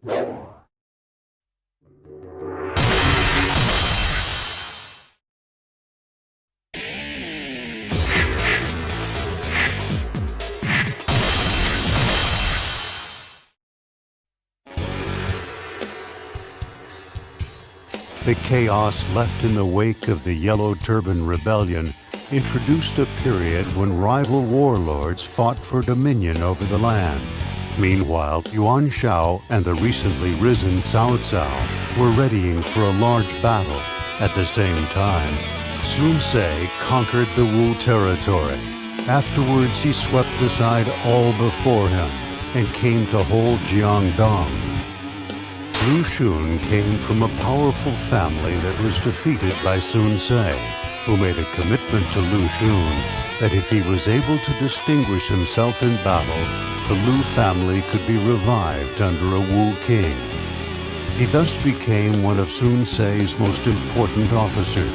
The chaos left in the wake of the Yellow Turban Rebellion introduced a period when rival warlords fought for dominion over the land. Meanwhile, Yuan Shao and the recently risen Cao Cao were readying for a large battle. At the same time, Sun Ce conquered the Wu territory. Afterwards, he swept aside all before him and came to hold Jiangdong. Lu Xun came from a powerful family that was defeated by Sun Ce, who made a commitment to Lu Xun that if he was able to distinguish himself in battle, the Lu family could be revived under a Wu king. He thus became one of Sun Ce's most important officers.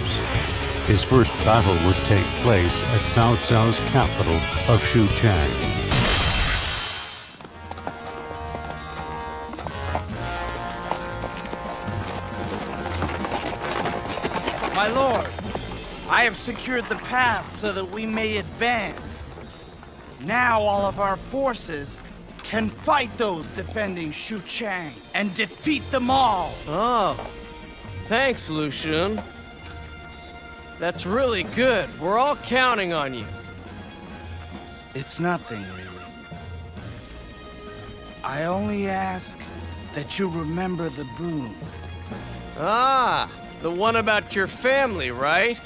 His first battle would take place at Cao Cao's capital of Xuchang. My lord, I have secured the path so that we may advance. Now all of our forces can fight those defending Xuchang and defeat them all. Oh, thanks, Lu Xun. That's really good. We're all counting on you. It's nothing, really. I only ask that you remember the boon. Ah, the one about your family, right?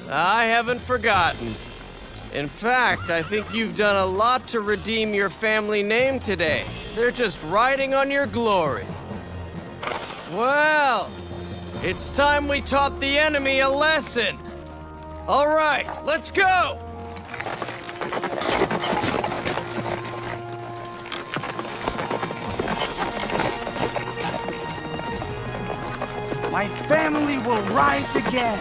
I haven't forgotten. In fact, I think you've done a lot to redeem your family name today. They're just riding on your glory. Well, it's time we taught the enemy a lesson. All right, let's go! My family will rise again.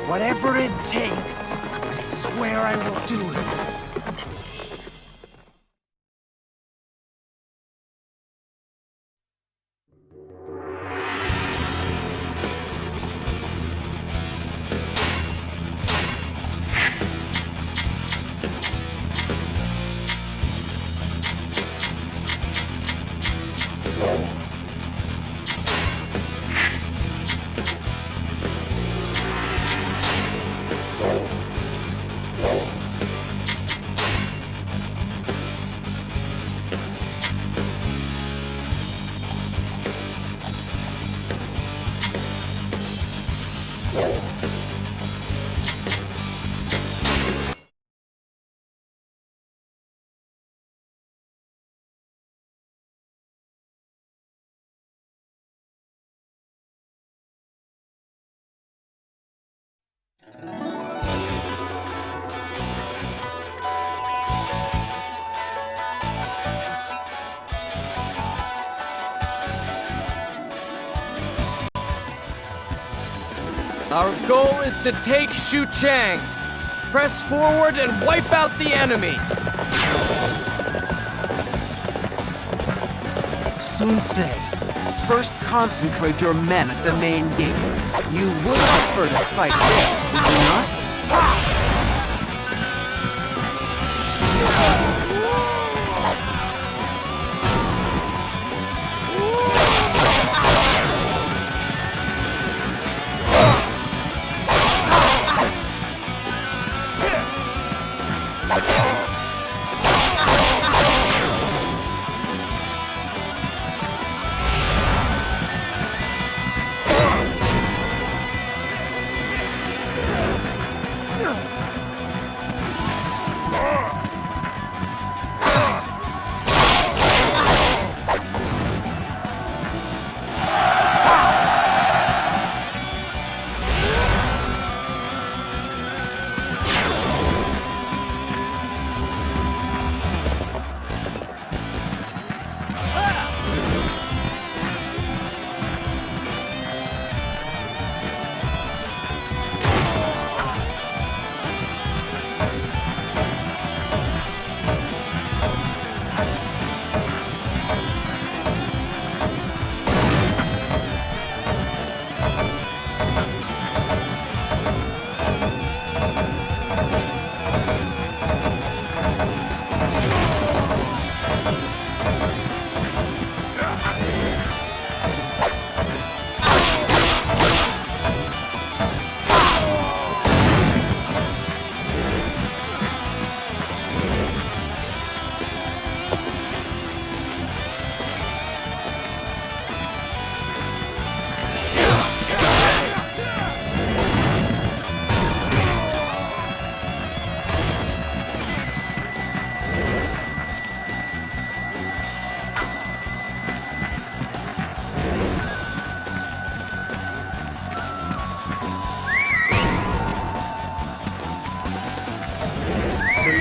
Whatever it takes, I swear I will do it. Our goal is to take Xuchang. Press forward and wipe out the enemy. Sun Ce, first concentrate your men at the main gate. You would prefer to fight there, would you not?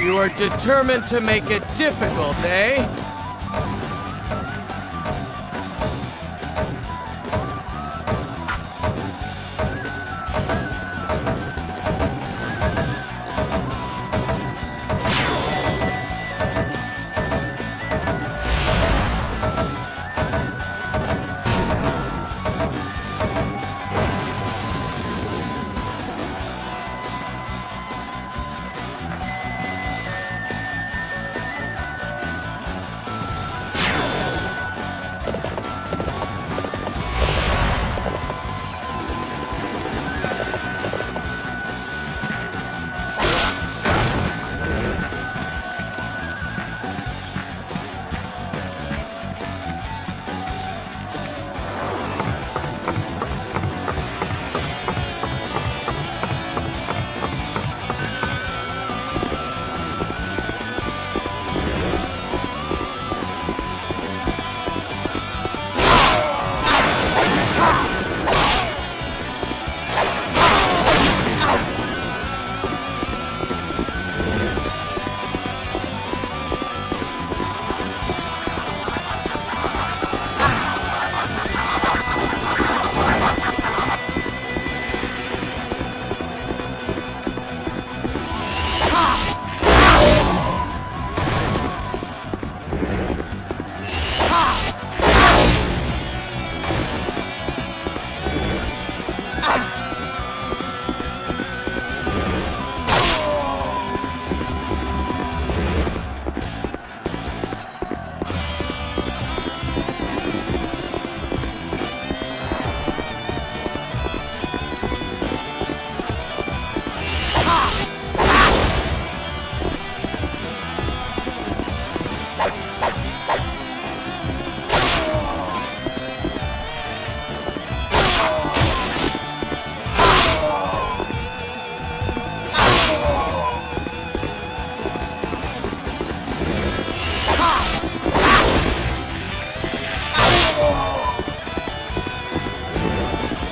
You are determined to make it difficult, eh?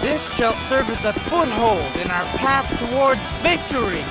This shall serve as a foothold in our path towards victory.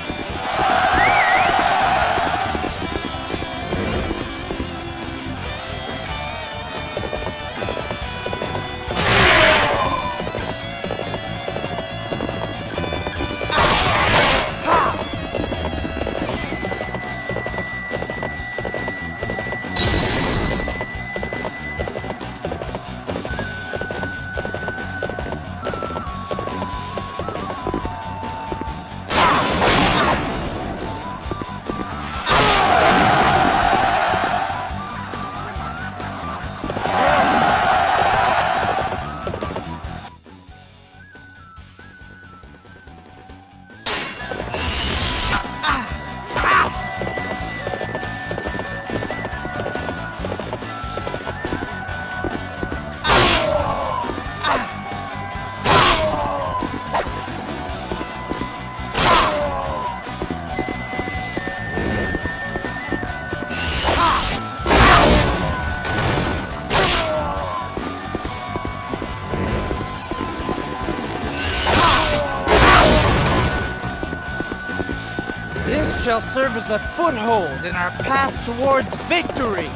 This shall serve as a foothold in our path towards victory.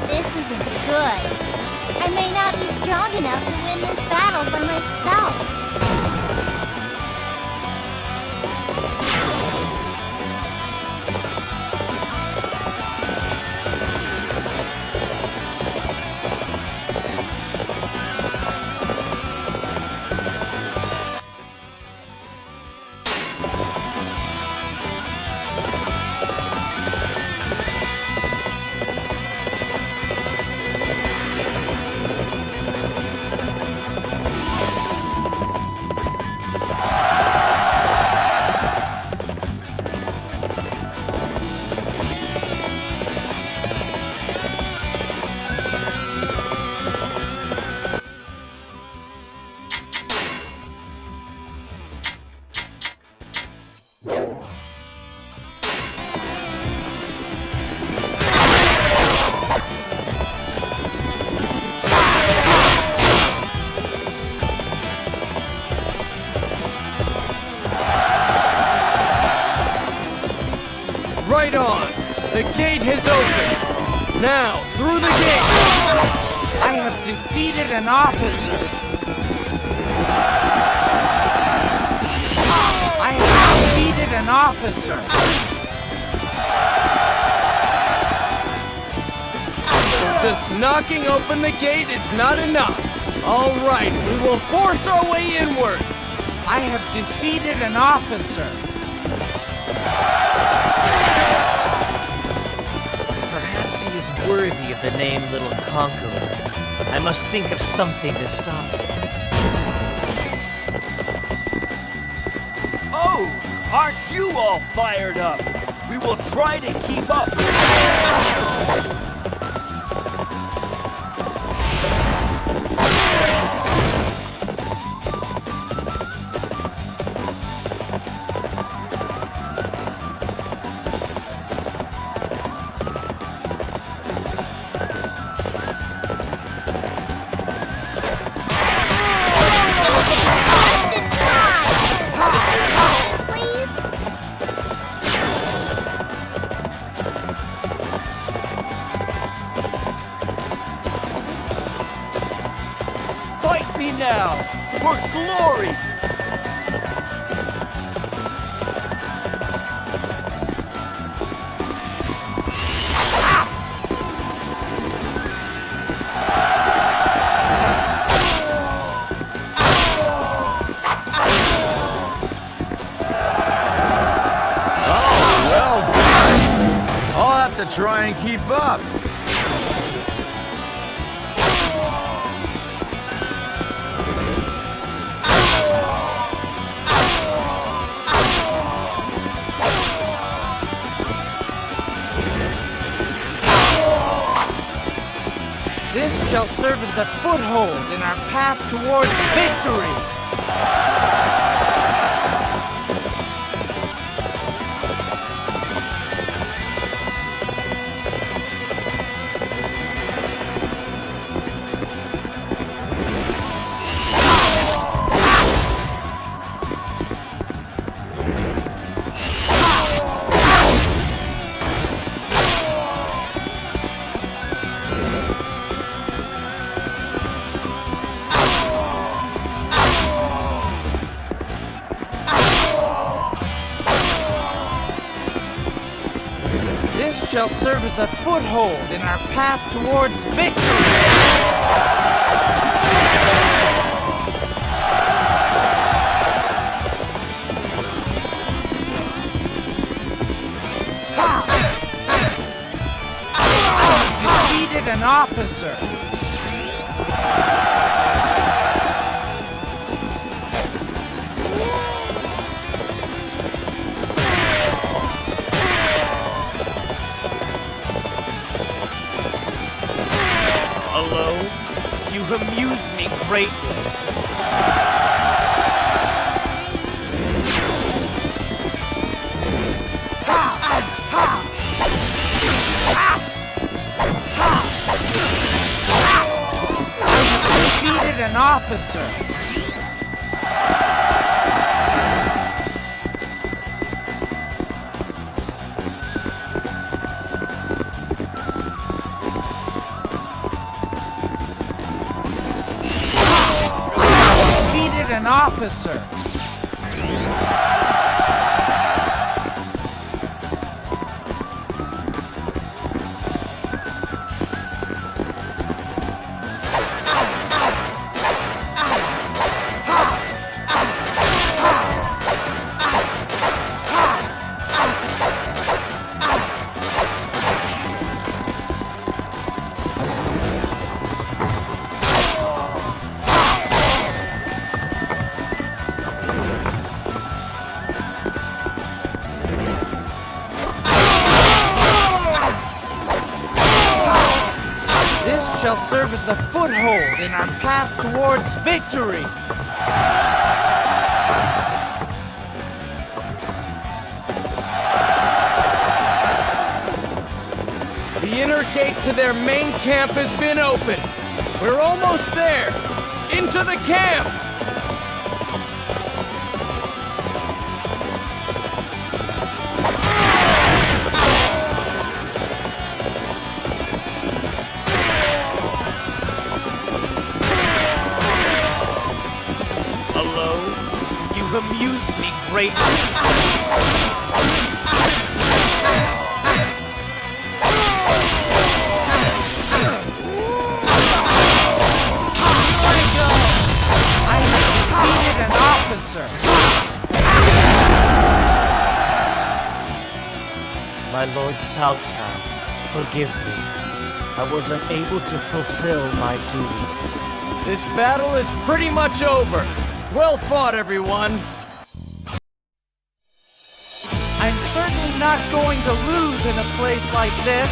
This isn't good. I may not be strong enough to win this battle by myself. The gate has opened! Now, through the gate! I have defeated an officer! I have defeated an officer! Just knocking open the gate is not enough. All right, we will force our way inwards. I have defeated an officer! Perhaps he is worthy of the name Little Conqueror. I must think of something to stop him. Oh, aren't you all fired up? We will try to keep up. Just in time! Please? Fight me now, for glory! Well done! I'll have to try and keep up. This shall serve as a foothold in our path towards victory! This shall serve as a foothold in our path towards victory! I have defeated an officer! Alone, you amuse me greatly. Defeated an officer! Defeated an officer! This shall serve as a foothold in our path towards victory! The inner gate to their main camp has been opened. We're almost there. Into the camp! alone. You amuse me greatly. I defeated an officer! My Lord Cao Cao, forgive me. I was unable to fulfill my duty. This battle is pretty much over. Well fought, everyone. I'm certainly not going to lose in a place like this.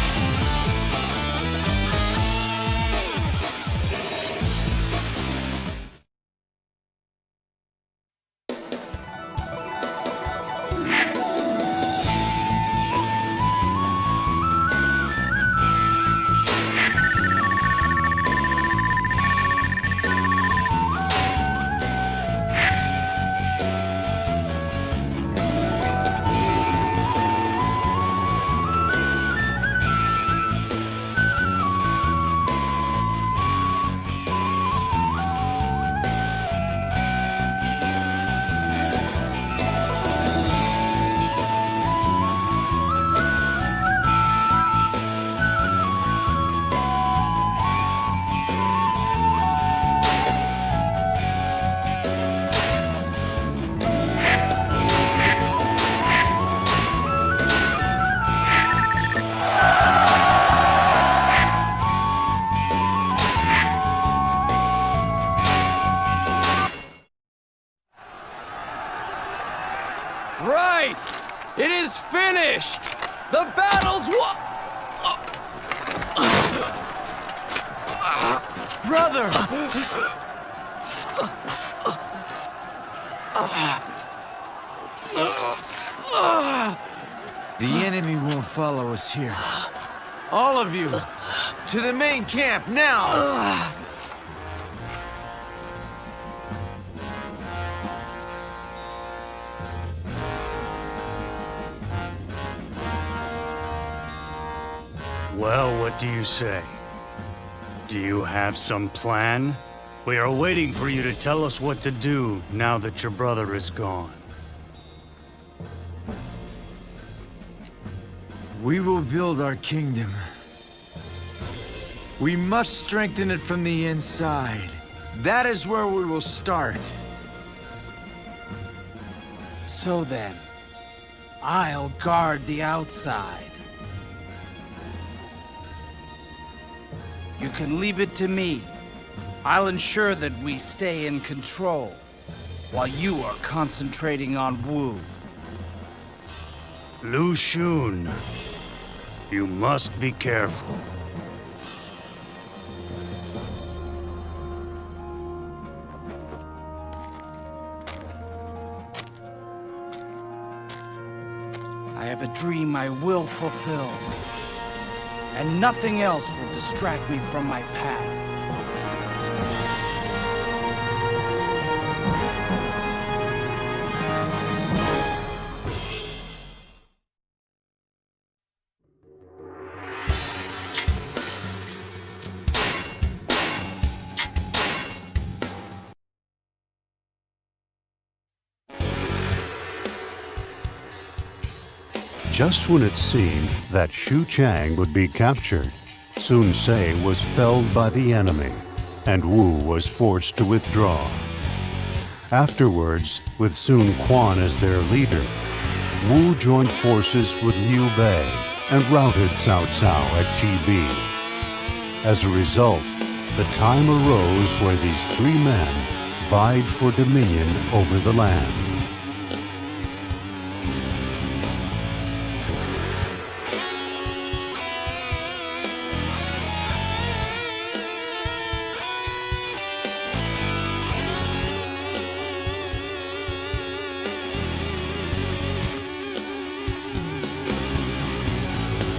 Right! It is finished! The battle's won! Brother! The enemy won't follow us here. All of you, to the main camp now! Well, what do you say? Do you have some plan? We are waiting for you to tell us what to do now that your brother is gone. We will build our kingdom. We must strengthen it from the inside. That is where we will start. So then, I'll guard the outside. You can leave it to me. I'll ensure that we stay in control, while you are concentrating on Wu. Lu Xun, you must be careful. I have a dream I will fulfill, and nothing else will distract me from my path. Just when it seemed that Xu Chang would be captured, Sun Ce was felled by the enemy, and Wu was forced to withdraw. Afterwards, with Sun Quan as their leader, Wu joined forces with Liu Bei and routed Cao Cao at Ji. As a result, the time arose where these three men vied for dominion over the land.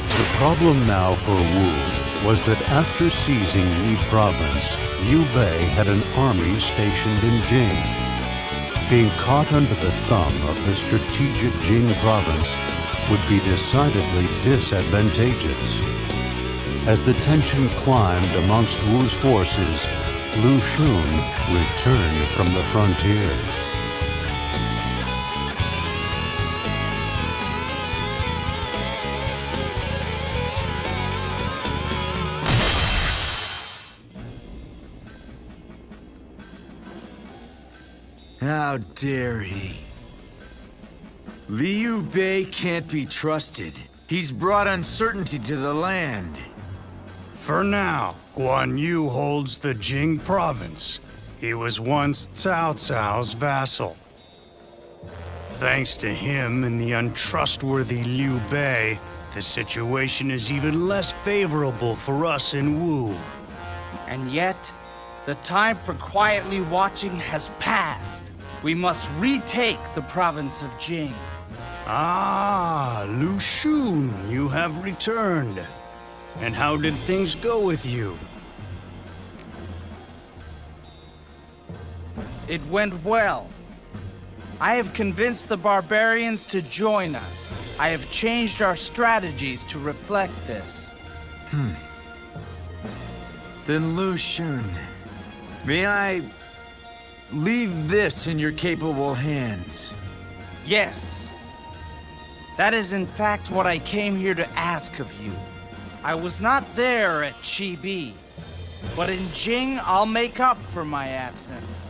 The problem now for Wu was that after seizing Yi Province, Liu Bei had an army stationed in Jing. Being caught under the thumb of the strategic Jing province would be decidedly disadvantageous. As the tension climbed amongst Wu's forces, Lu Xun returned from the frontier. How dare he? Liu Bei can't be trusted. He's brought uncertainty to the land. For now, Guan Yu holds the Jing province. He was once Cao Cao's vassal. Thanks to him and the untrustworthy Liu Bei, the situation is even less favorable for us in Wu. And yet, the time for quietly watching has passed. We must retake the province of Jing. Ah, Lu Xun, you have returned. And how did things go with you? It went well. I have convinced the barbarians to join us. I have changed our strategies to reflect this. Then Lu Xun, may I leave this in your capable hands? Yes. That is in fact what I came here to ask of you. I was not there at Chibi, but in Jing I'll make up for my absence.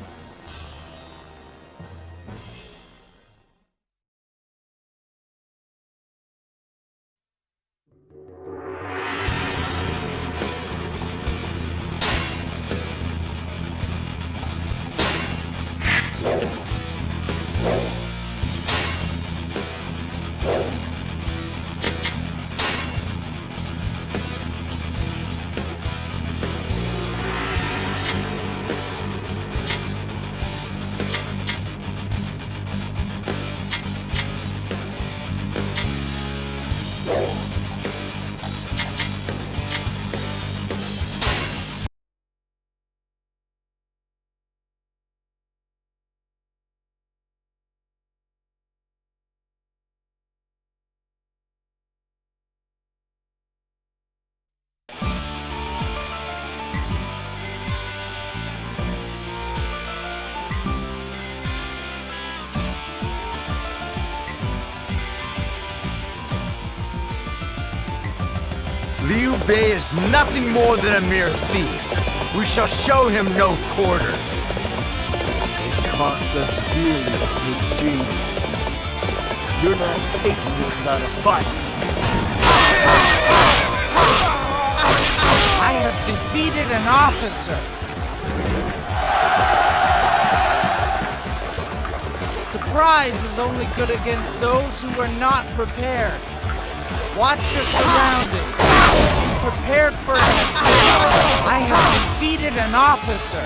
Liu Bei is nothing more than a mere thief. We shall show him no quarter. It cost us dearly, Eugene. You're not taking it without a fight. I have defeated an officer. Surprise is only good against those who are not prepared. Watch your surroundings. Be prepared for an attack. I have defeated an officer.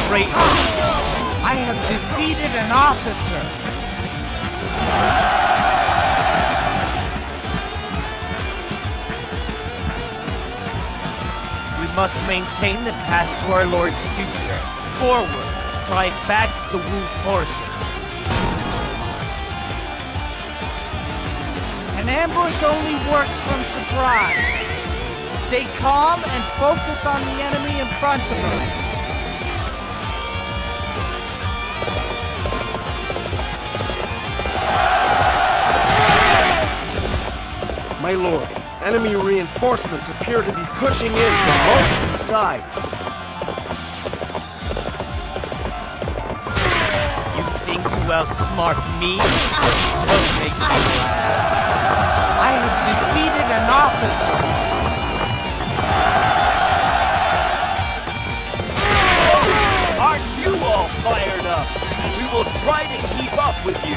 I have defeated an officer. We must maintain the path to our Lord's future. Forward, drive back the Wu forces. An ambush only works from surprise. Stay calm and focus on the enemy in front of us. My lord, enemy reinforcements appear to be pushing in from multiple sides. You think to outsmart me? Don't make me laugh. I have defeated an officer. Aren't you all fired up? We will try to keep up with you.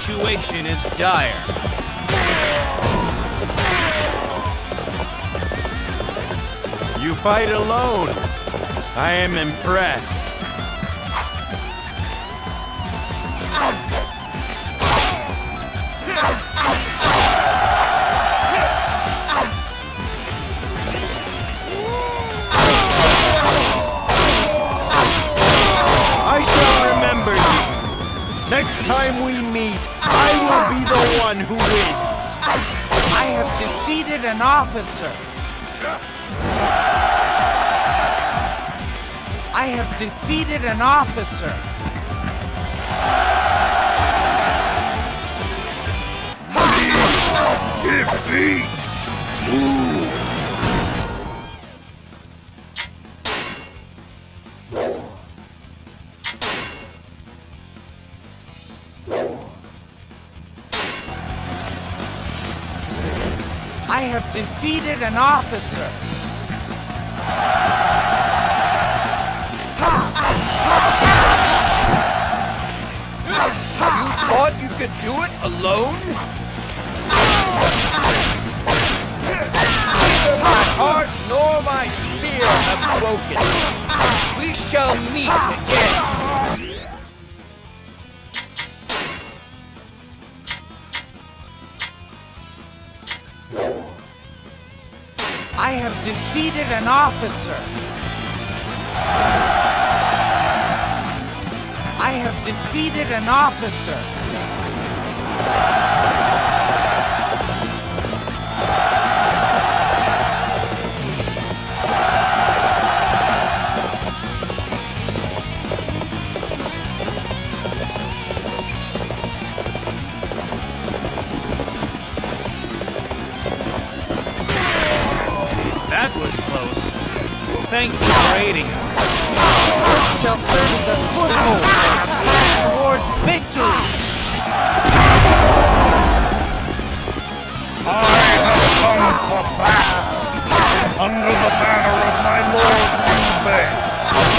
situation is dire. You fight alone. I am impressed. I shall remember you. Next time we meet, I will be the one who wins. I have defeated an officer. I have defeated an officer. Defeat! Ooh. I have defeated an officer. You thought you could do it alone? Neither my heart nor my spear have broken. We shall meet again. I have defeated an officer. I have defeated an officer. That was close. Thank you for aiding us. This shall serve as a foothold towards victory. I have come for battle. Under the banner of my lord Musou,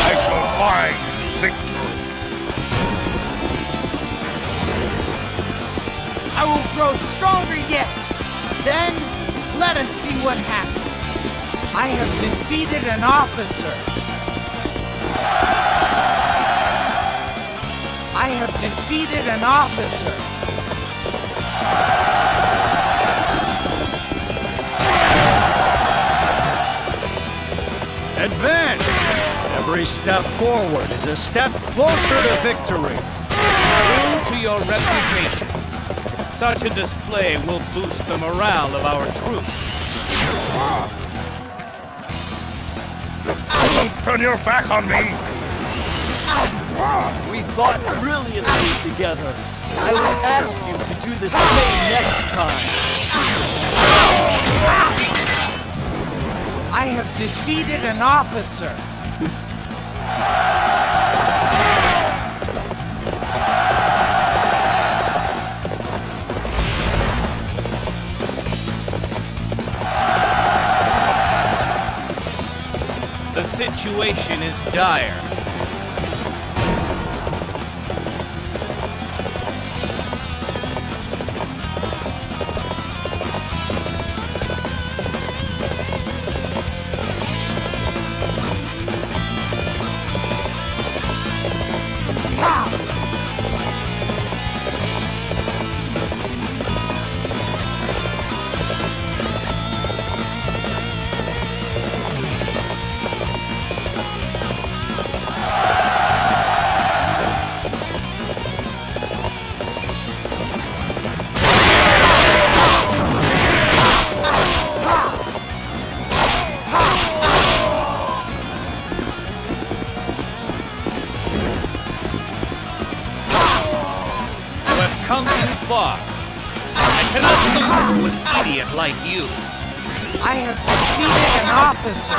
I shall find victory. I will grow stronger yet. Then, let us see what happens. I have defeated an officer. I have defeated an officer. Advance! Every step forward is a step closer to victory. True to your reputation, such a display will boost the morale of our troops. Don't turn your back on me. We fought brilliantly together. I will ask you to do the same next time. I have defeated an officer. The situation is dire. Come too far. I cannot lose to an idiot like you. I have defeated an officer.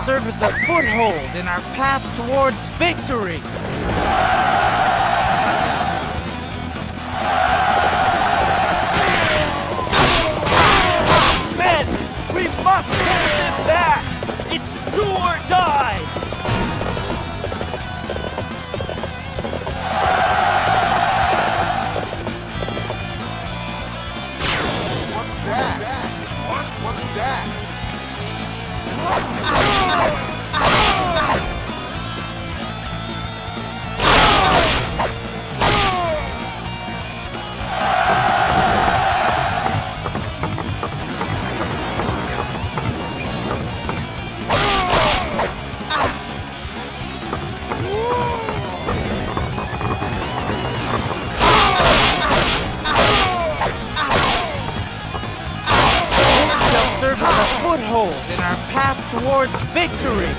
Serve as a foothold in our path towards victory. Men, we must hold them back! It's do or die! What's that? Serve as a foothold in our path towards victory.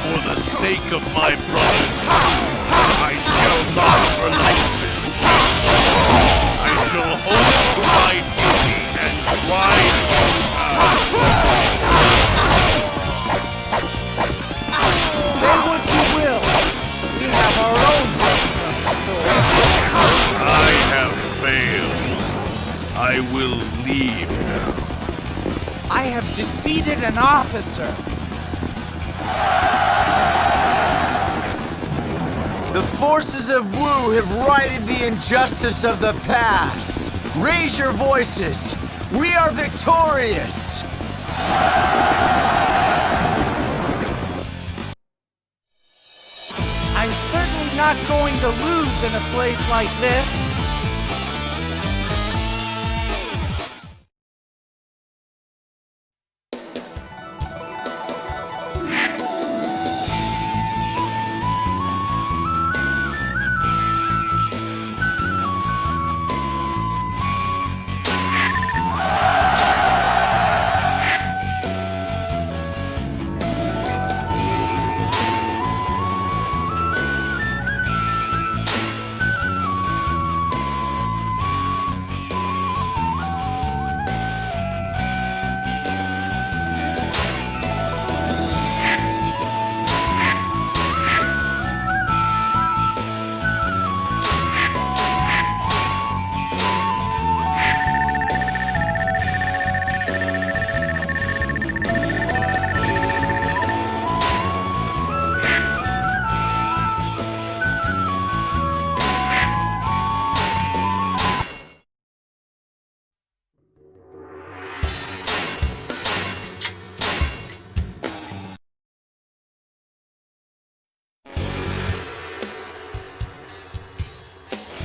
For the sake of my brothers, I shall not relinquish. I shall hold to my duty and drive Say what you will. We have our own version of the story. I have failed. I will leave now. I have defeated an officer. The forces of Wu have righted the injustice of the past. Raise your voices. We are victorious. I'm certainly not going to lose in a place like this.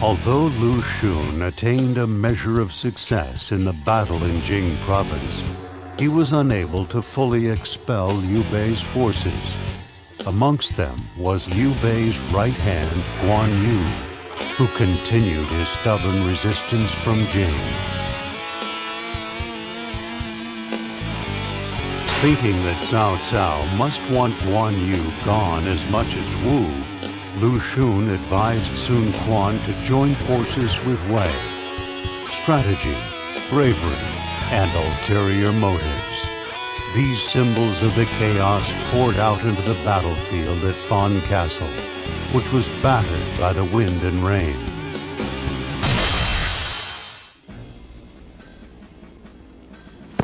Although Lu Xun attained a measure of success in the battle in Jing province, he was unable to fully expel Liu Bei's forces. Amongst them was Liu Bei's right hand, Guan Yu, who continued his stubborn resistance from Jing. Thinking that Cao Cao must want Guan Yu gone as much as Wu, Lu Xun advised Sun Quan to join forces with Wei. Strategy, bravery, and ulterior motives. These symbols of the chaos poured out into the battlefield at Fan Castle, which was battered by the wind and rain.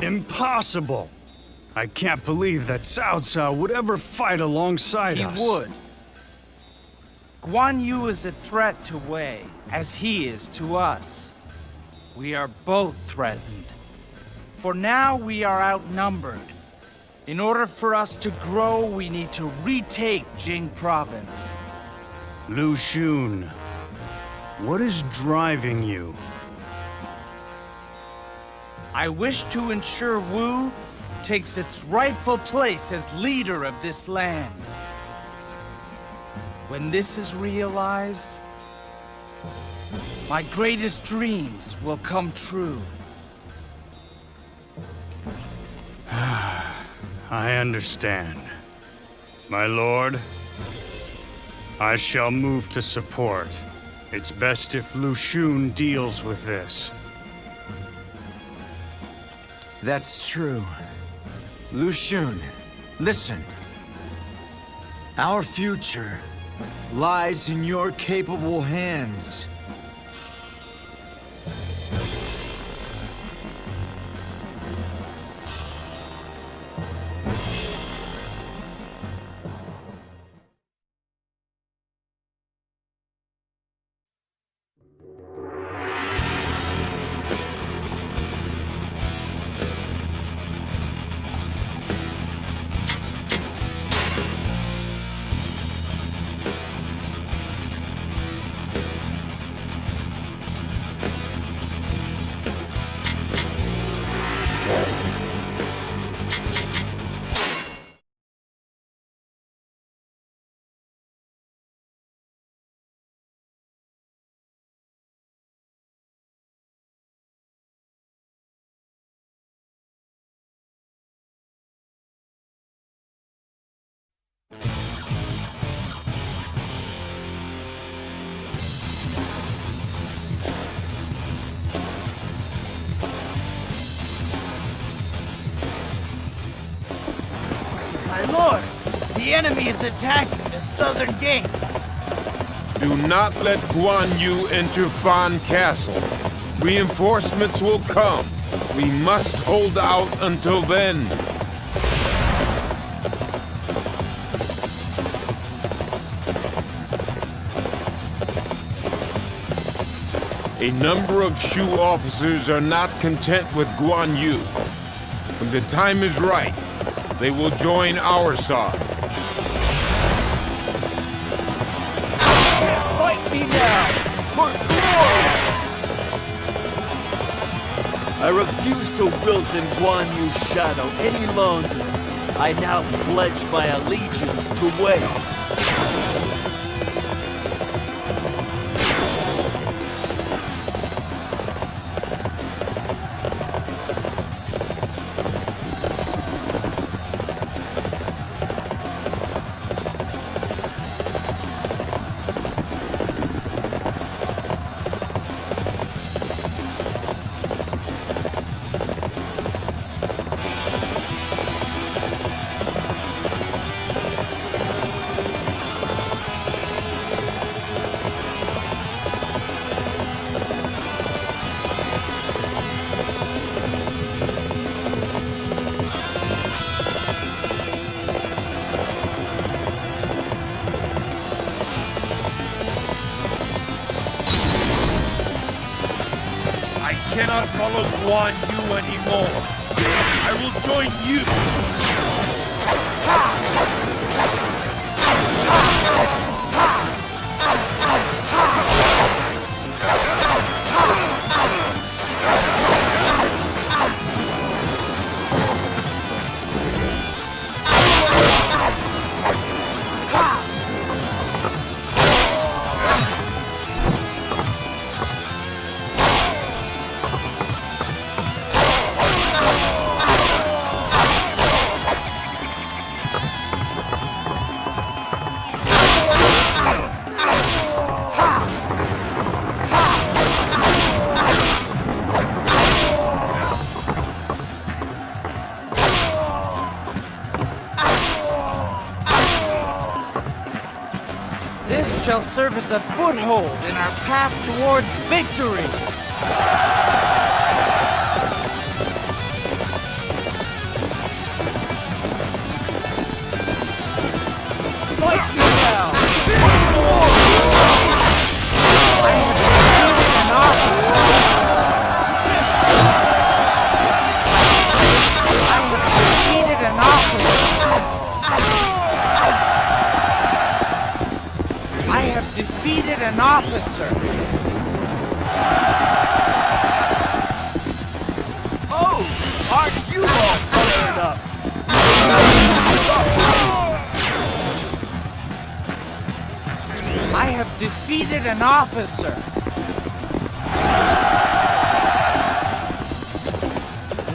Impossible! I can't believe that Cao Cao would ever fight alongside us. He would. Guan Yu is a threat to Wei, as he is to us. We are both threatened. For now, we are outnumbered. In order for us to grow, we need to retake Jing Province. Lu Xun, what is driving you? I wish to ensure Wu takes its rightful place as leader of this land. When this is realized, my greatest dreams will come true. I understand. My lord, I shall move to support. It's best if Lu Xun deals with this. That's true. Lu Xun, listen. Our future lies in your capable hands. My lord, the enemy is attacking the southern gate. Do not let Guan Yu enter Fan Castle. Reinforcements will come. We must hold out until then. A number of Shu officers are not content with Guan Yu. When the time is right, they will join our side. Fight me now! For glory! I refuse to wilt in Guan Yu's shadow any longer. I now pledge my allegiance to Wei. I cannot follow Guan Yu anymore. I will join you. This shall serve as a foothold in our path towards victory. Fight me now! For glory! defeated an officer. Oh, aren't you all fired up? I have defeated an officer.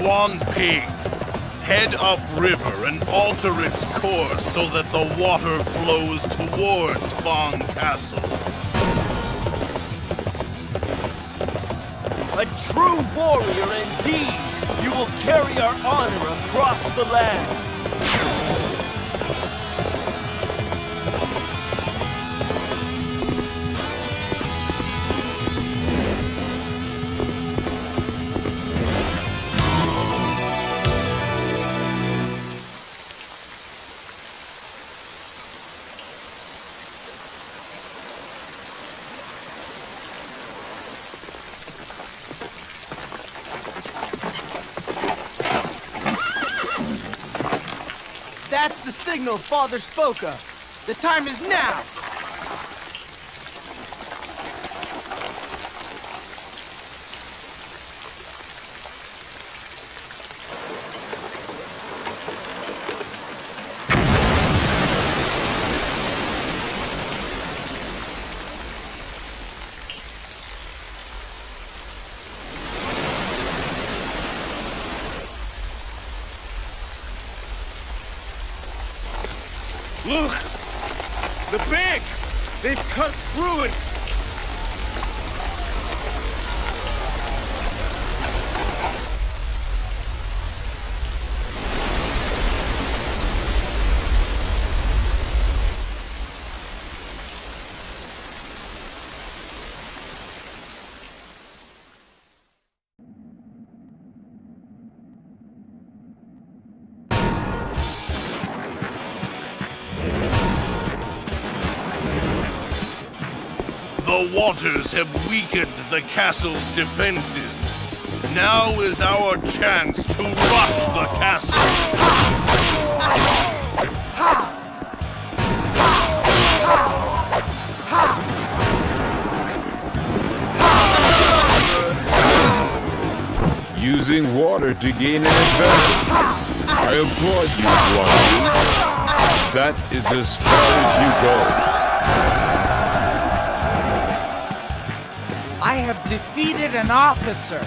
One pig. Head upriver and alter its course so that the water flows towards Fong Castle. A true warrior indeed! You will carry our honor across the land! That's the signal Father spoke of. The time is now! Look! The bank! They've cut through it! The waters have weakened the castle's defenses. Now is our chance to rush the castle. Using water to gain an advantage. I applaud you, Guan Yu. That is as far as you go. I have defeated an officer.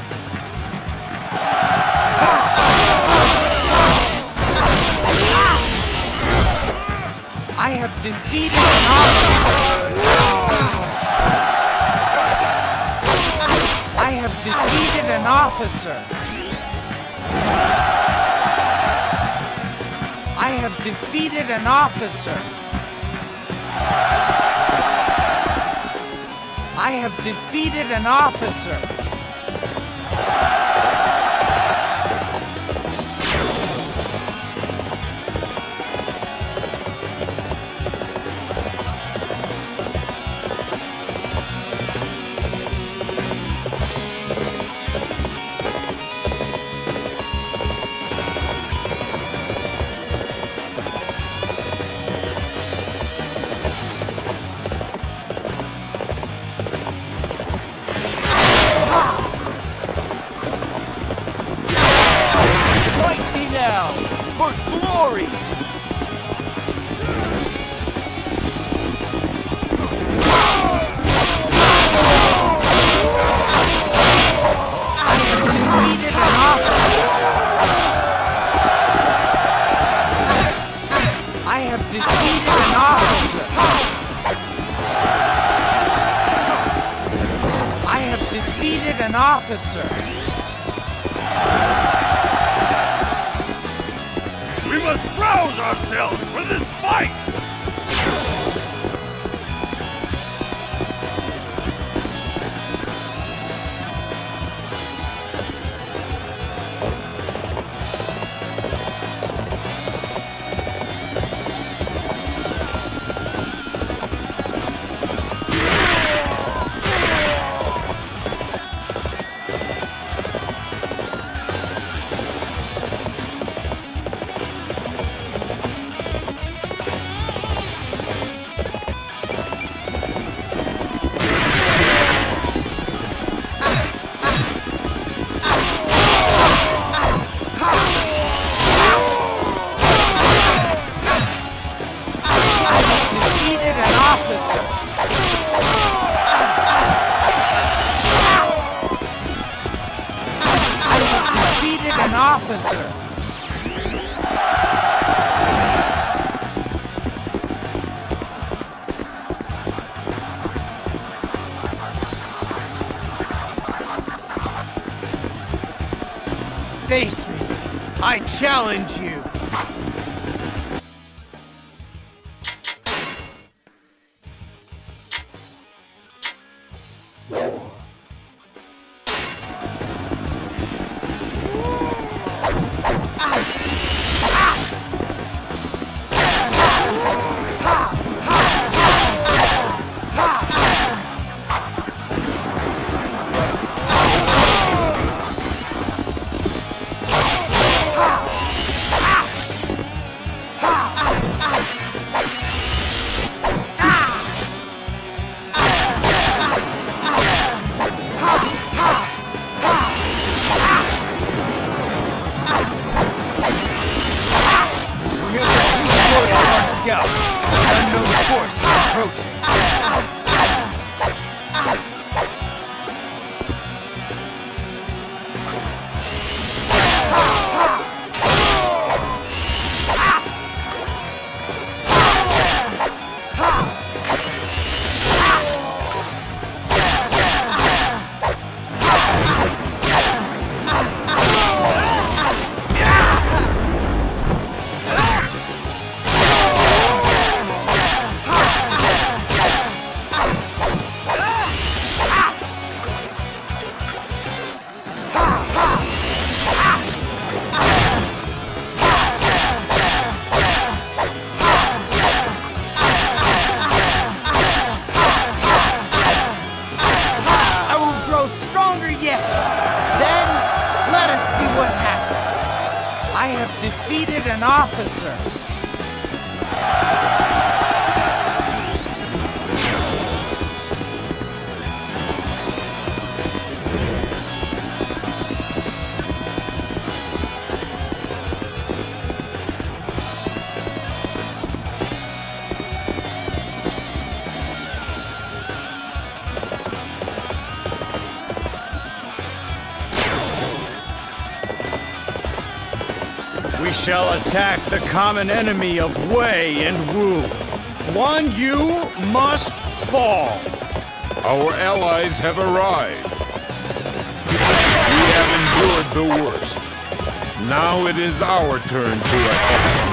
I have defeated an officer. I have defeated an officer. I have defeated an officer. I have defeated an officer. For glory! I have defeated an officer. I have defeated an officer. We must rouse ourselves for this fight! officer! Face me. I challenge you. Defeated an officer. We shall attack the common enemy of Wei and Wu. Guan Yu must fall. Our allies have arrived. We have endured the worst. Now it is our turn to attack.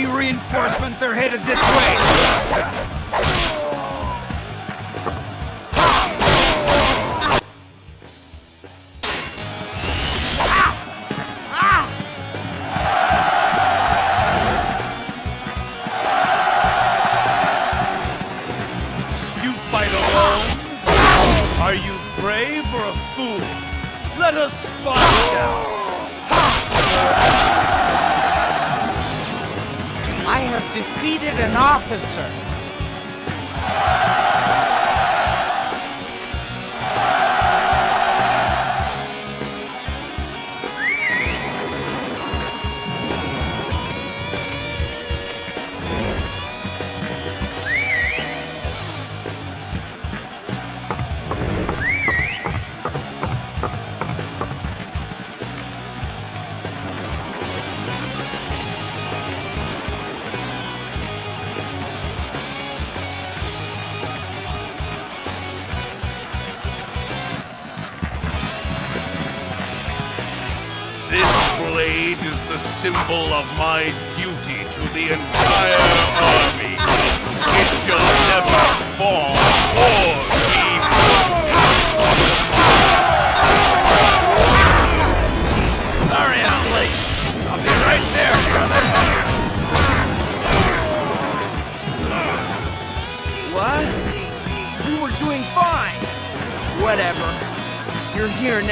Reinforcements are headed this way! You fight alone? Are you brave or a fool? Let us find out! I have defeated an officer. Blade is the symbol of my duty to the entire army. It shall never fall or be broken.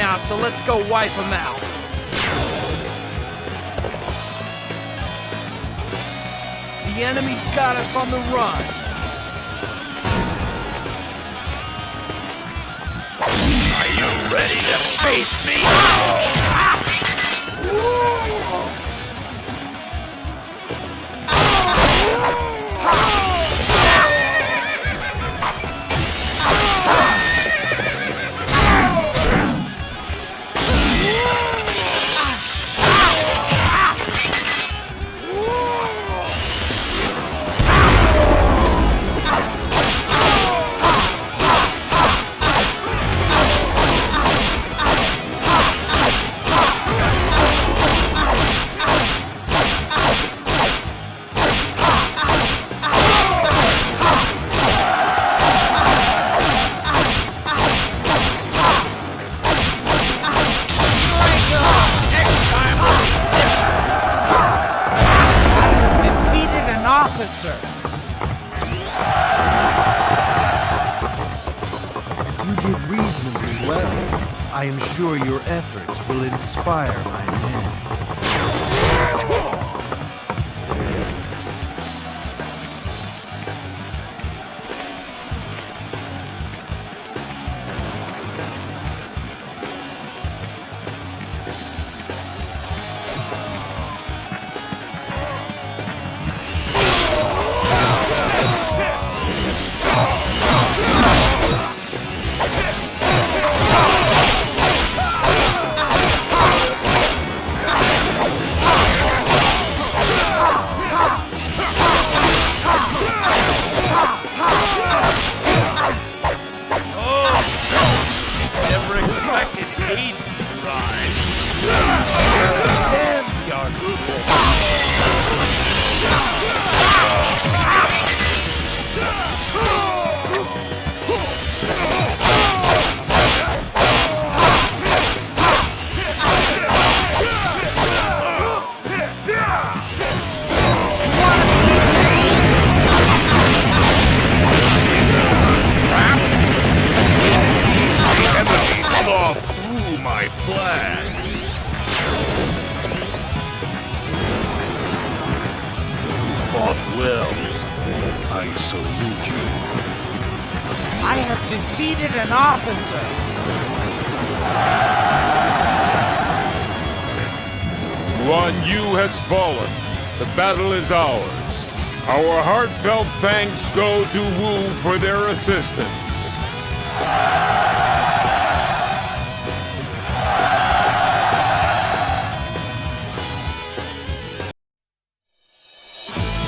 now, so let's go wipe them out. The enemy's got us on the run. Are you ready to face me? Officer! You did reasonably well. I am sure your efforts will inspire my men. Well, I salute you. I have defeated an officer! Guan Yu has fallen. The battle is ours. Our heartfelt thanks go to Wu for their assistance.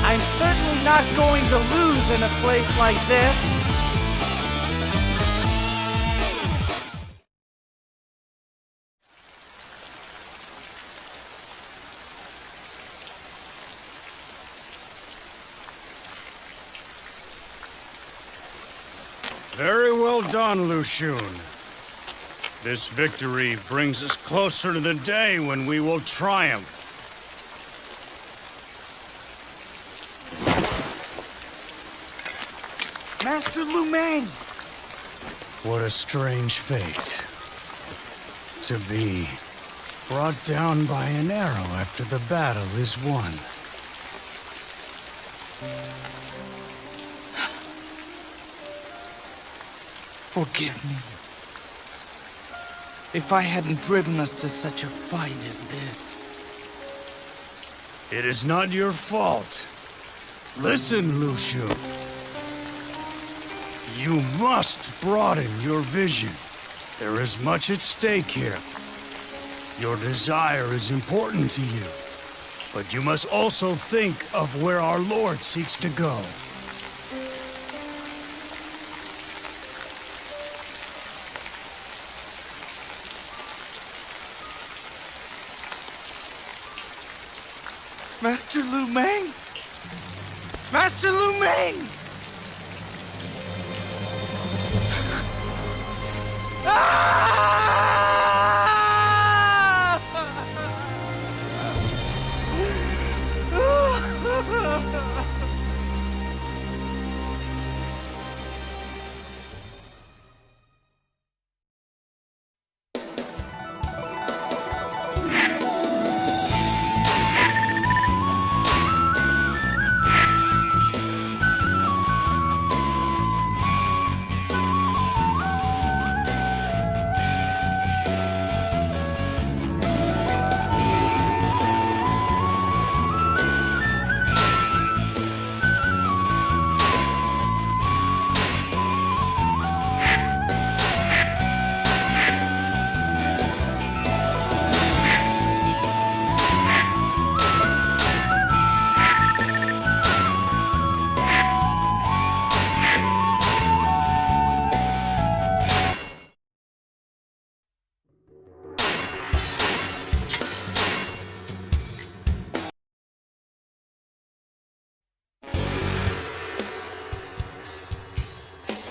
I'm certainly not going to lose in a place like this. Very well done, Lu Xun. This victory brings us closer to the day when we will triumph. Master Lu Meng! What a strange fate. To be brought down by an arrow after the battle is won. Forgive me. If I hadn't driven us to such a fight as this. It is not your fault. Listen, Lu Xun. You must broaden your vision. There is much at stake here. Your desire is important to you, but you must also think of where our Lord seeks to go. Master Lu Meng! Master Lu Meng!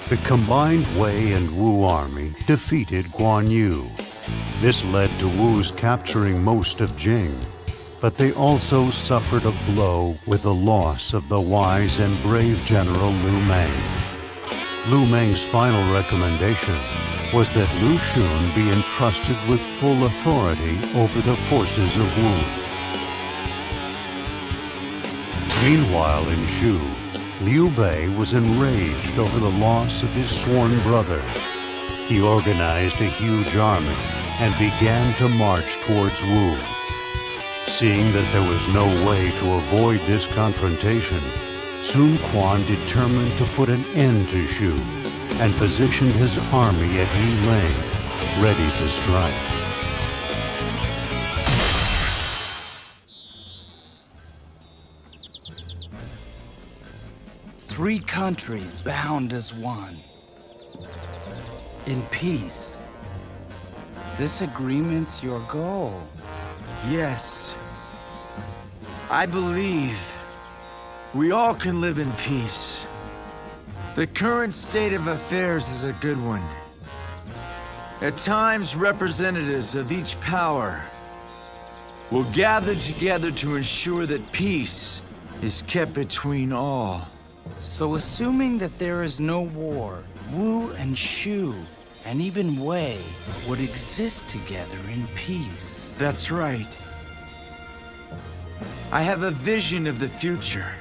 The combined Wei and Wu army defeated Guan Yu. This led to Wu's capturing most of Jing, but they also suffered a blow with the loss of the wise and brave general Lu Meng. Lu Meng's final recommendation was that Lu Xun be entrusted with full authority over the forces of Wu. Meanwhile in Shu, Liu Bei was enraged over the loss of his sworn brother. He organized a huge army and began to march towards Wu. Seeing that there was no way to avoid this confrontation, Sun Quan determined to put an end to Shu and positioned his army at Yilang, ready to strike. Three countries bound as one. In peace. This agreement's your goal. Yes. I believe we all can live in peace. The current state of affairs is a good one. At times, representatives of each power will gather together to ensure that peace is kept between all. So assuming that there is no war, Wu and Shu, and even Wei, would exist together in peace. That's right. I have a vision of the future.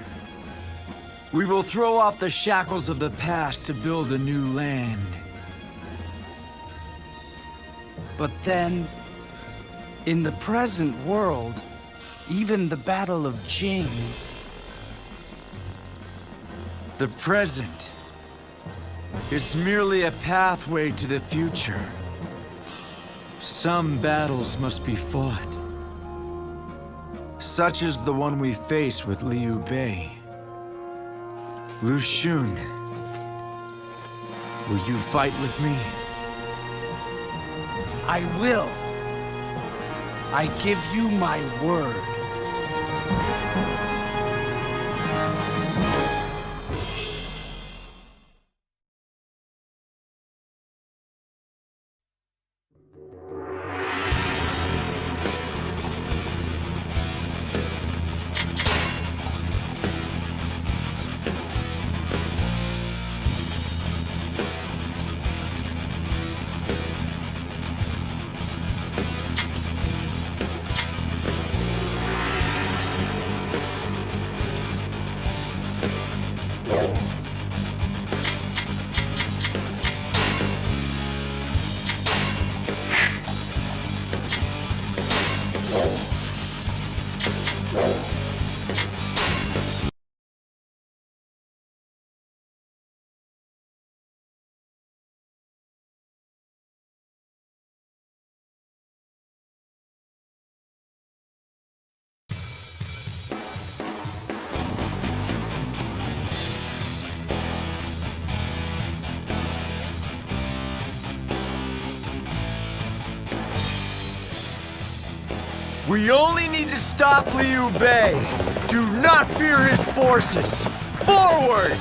We will throw off the shackles of the past to build a new land. But then, in the present world, even the Battle of Jing... The present is merely a pathway to the future. Some battles must be fought, such as the one we faced with Liu Bei. Lu Xun, will you fight with me? I will. I give you my word. We only need to stop Liu Bei. Do not fear his forces. Forward!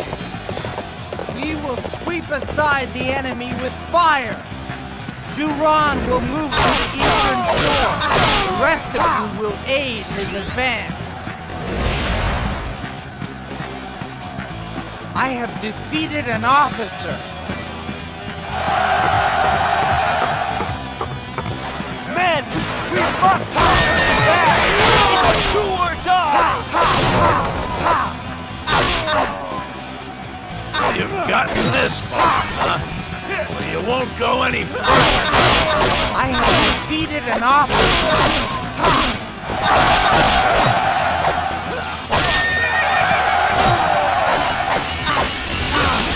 We will sweep aside the enemy with fire. Zhuran will move to the eastern shore. The rest of you will aid his advance. I have defeated an officer. Men, we must hold him back! It's do or die! You've gotten this far, huh? Well, you won't go any further. I have defeated an officer.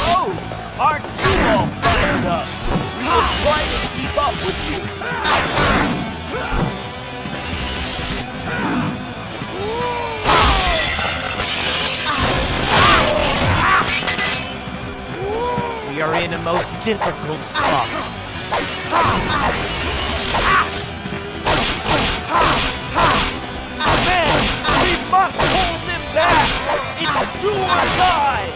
Oh, aren't you all fired up? We will try to keep up with you. We are in a most difficult spot. Men, we must hold them back! It's do or die!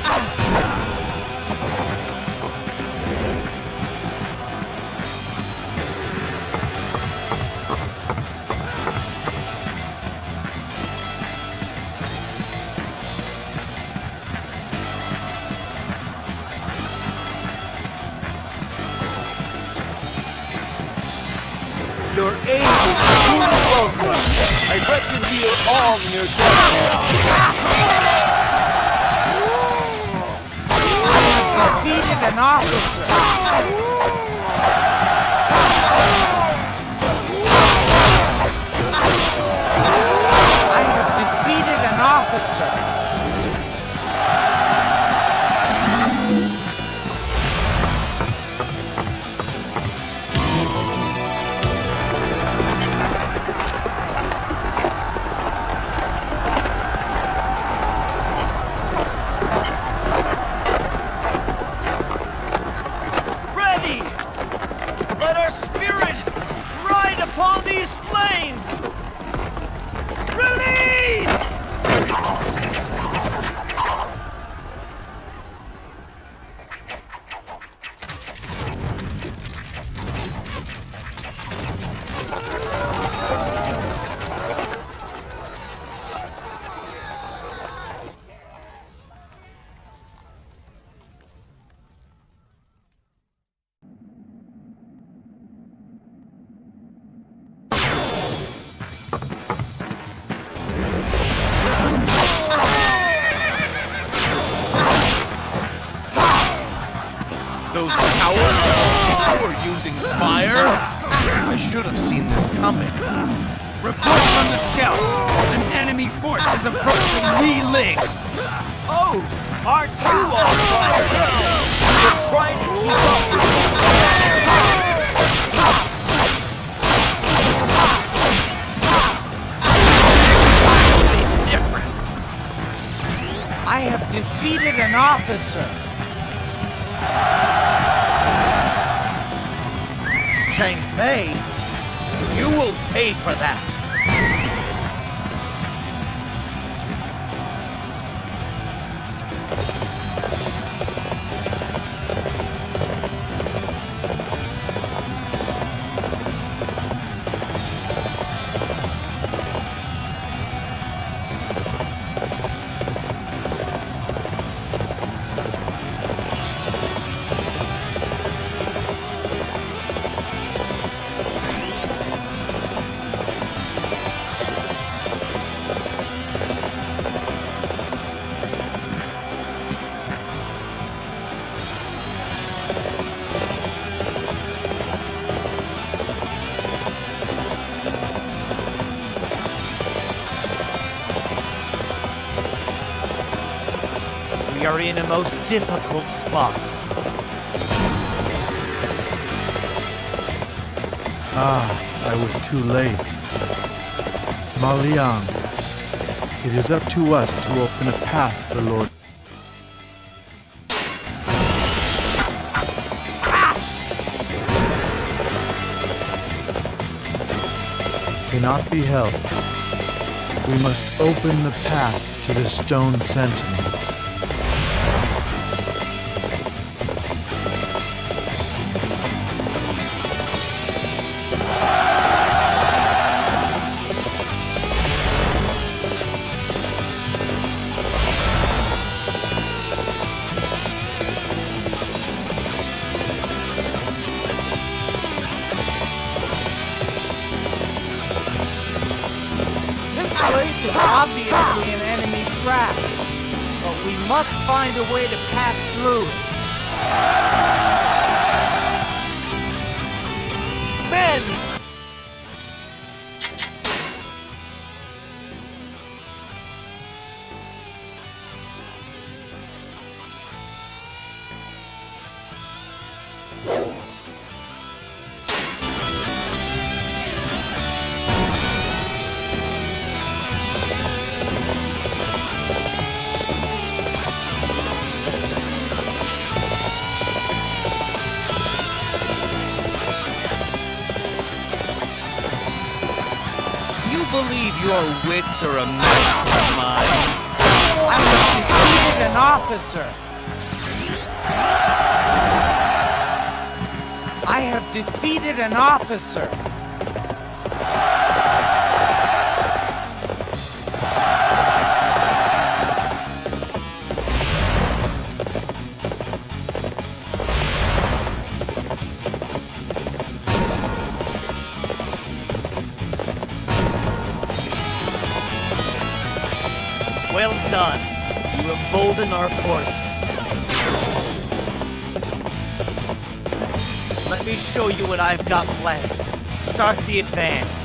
Your aid is truly welcome. I reckon we are all near death. Defeated an officer. I have defeated an officer. Let our spirit ride upon these flames! Release! Those cowards! You were using fire? I should have seen this coming. Report from the scouts. An enemy force is approaching Li Ling. Oh, aren't you all fired up? We're trying to keep up with I have defeated an officer. Chang Fei? You will pay for that! We are in a most difficult spot. I was too late. Ma Liang, it is up to us to open a path for Lord. Cannot be helped. We must open the path to the stone sentinels. This is obviously an enemy trap, but we must find a way to pass through it. Men! Believe your wits are a match for mine. I have defeated an officer. I have defeated an officer. You embolden our forces. Let me show you what I've got planned. Start the advance.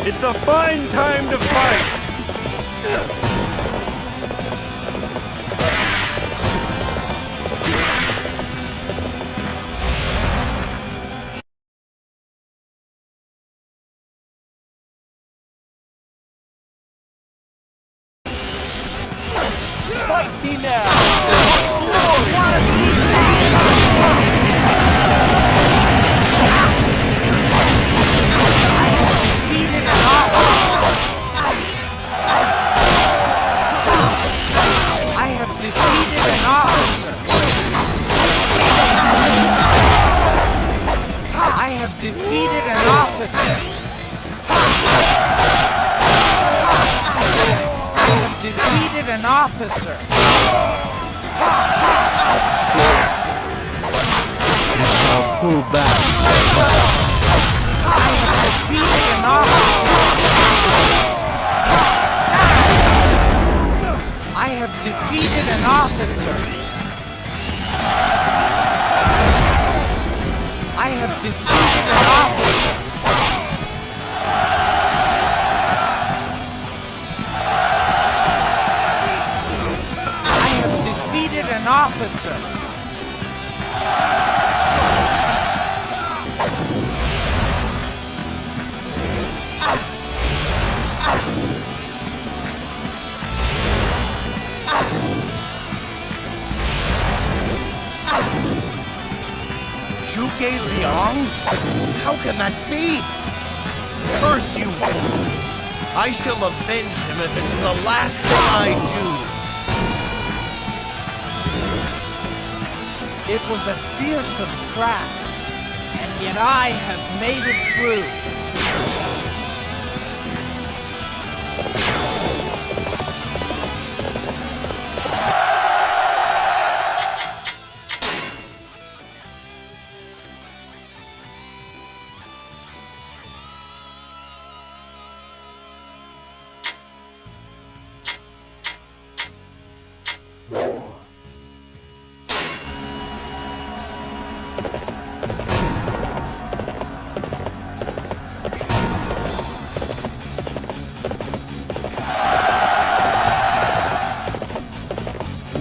It's a fine time to fight! Fight me now! Defeated an officer. I have defeated an officer. You shall pull back. I have defeated an officer. I have defeated an officer. I have defeated an officer! I have defeated an officer! Zhuge Liang? How can that be? Curse you! I shall avenge him if it's the last thing I do! It was a fearsome trap, and yet I have made it through.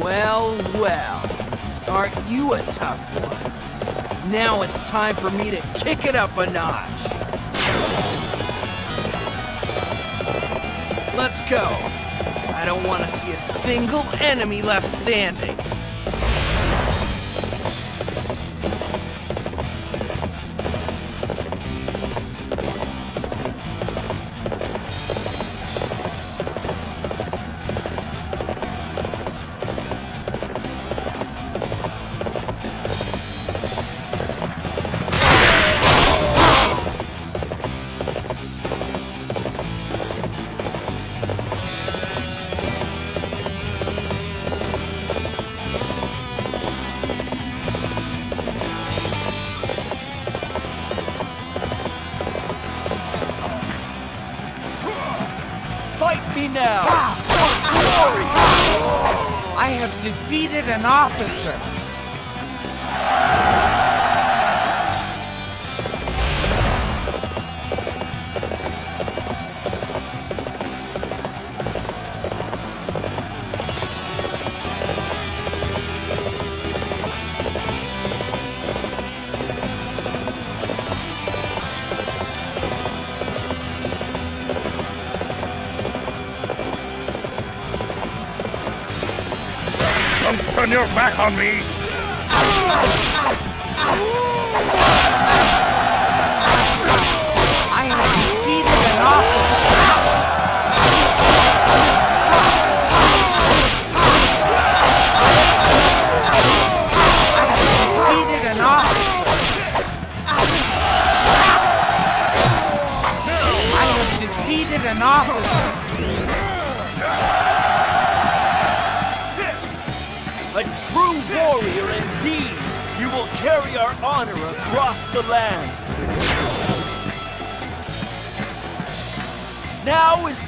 Well, aren't you a tough one? Now it's time for me to kick it up a notch. Let's go. I don't want to see a single enemy left standing. Fight me now! Glory! I have defeated an officer! turn your back on me! I have defeated an officer! An officer. A true warrior indeed! You will carry our honor across the land. Now is...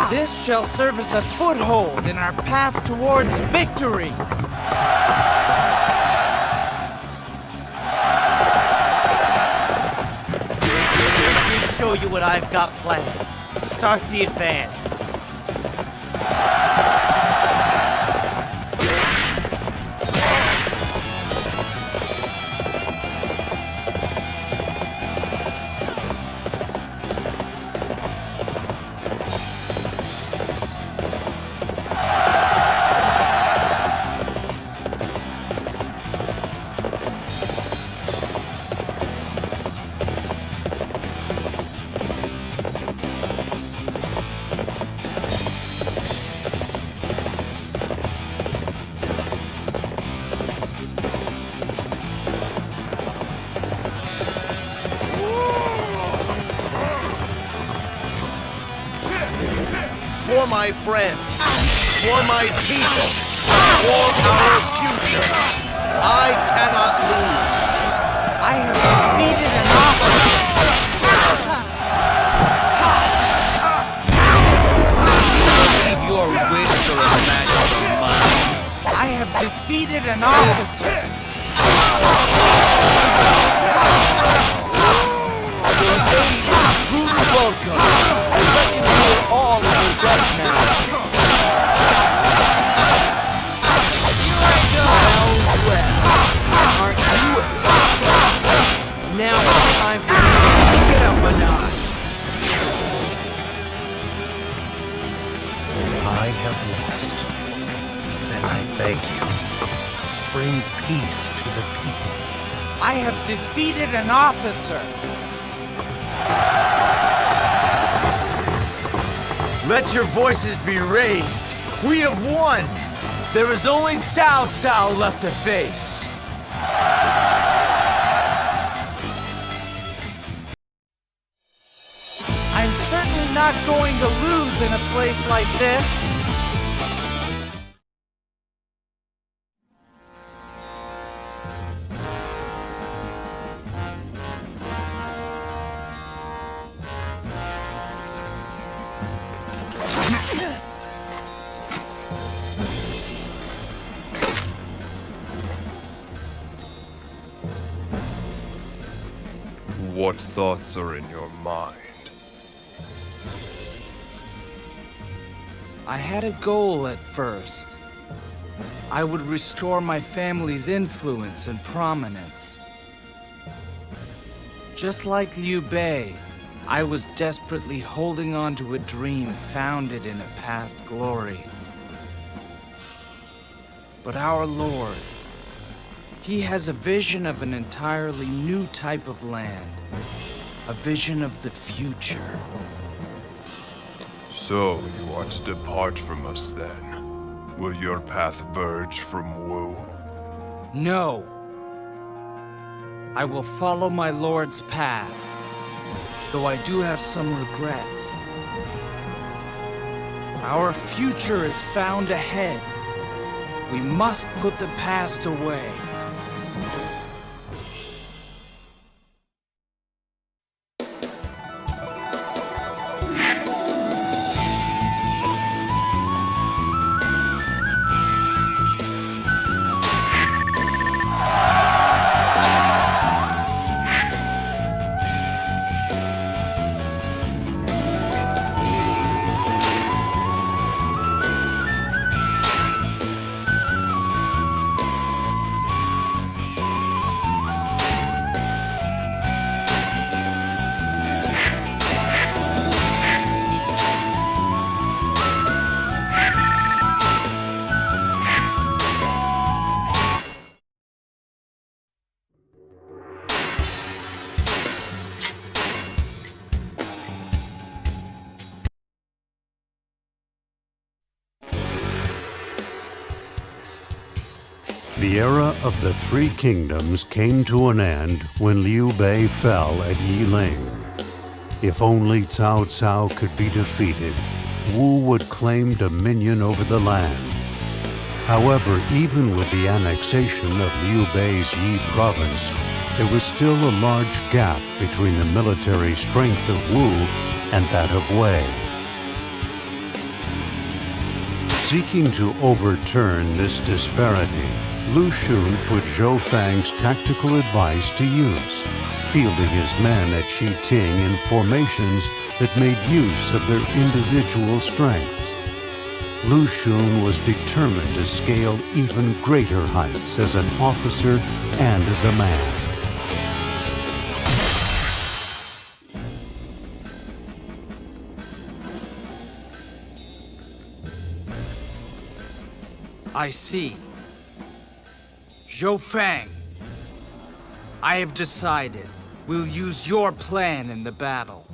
This shall serve as a foothold in our path towards victory. Let me show you what I've got planned. Start the advance. For my friends, for my people, for our future, I cannot lose. I have defeated an officer. Leave your wits or a match for mine. I have defeated an officer. Your aid is truly welcome. I reckon you are all in your debt now. Well, aren't you a top? Now it's time for you to get up a notch. I have lost. Then I beg you, bring peace to the people. I have defeated an officer. Let your voices be raised. We have won. There is only Cao Cao left to face. I'm certainly not going to lose in a place like this. What thoughts are in your mind? I had a goal at first. I would restore my family's influence and prominence. Just like Liu Bei, I was desperately holding on to a dream founded in a past glory. But our Lord, He has a vision of an entirely new type of land. A vision of the future. So, you want to depart from us then? Will your path verge from Wu? No. I will follow my Lord's path, though I do have some regrets. Our future is found ahead. We must put the past away. The era of the Three Kingdoms came to an end when Liu Bei fell at Yiling. If only Cao Cao could be defeated, Wu would claim dominion over the land. However, even with the annexation of Liu Bei's Yi province, there was still a large gap between the military strength of Wu and that of Wei. Seeking to overturn this disparity, Lu Xun put Zhou Fang's tactical advice to use, fielding his men at Shiting in formations that made use of their individual strengths. Lu Xun was determined to scale even greater heights as an officer and as a man. I see. Zhou Fang, I have decided we'll use your plan in the battle.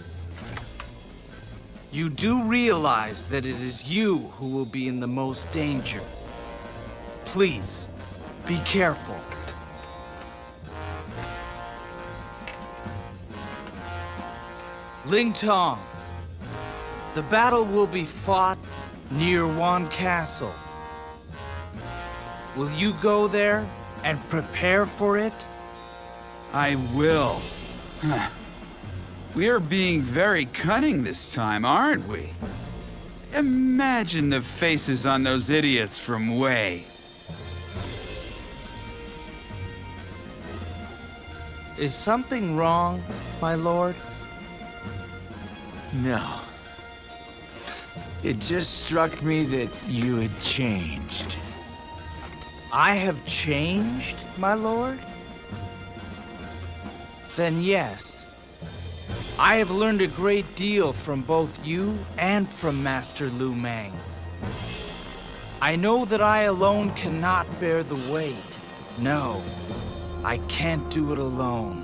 You do realize that it is you who will be in the most danger. Please, be careful. Ling Tong, the battle will be fought near Wan Castle. Will you go there and prepare for it? I will. We are being very cunning this time, aren't we? Imagine the faces on those idiots from Wei. Is something wrong, my lord? No. It just struck me that you had changed. I have changed, my lord? Then yes. I have learned a great deal from both you and from Master Lu Meng. I know that I alone cannot bear the weight. No, I can't do it alone.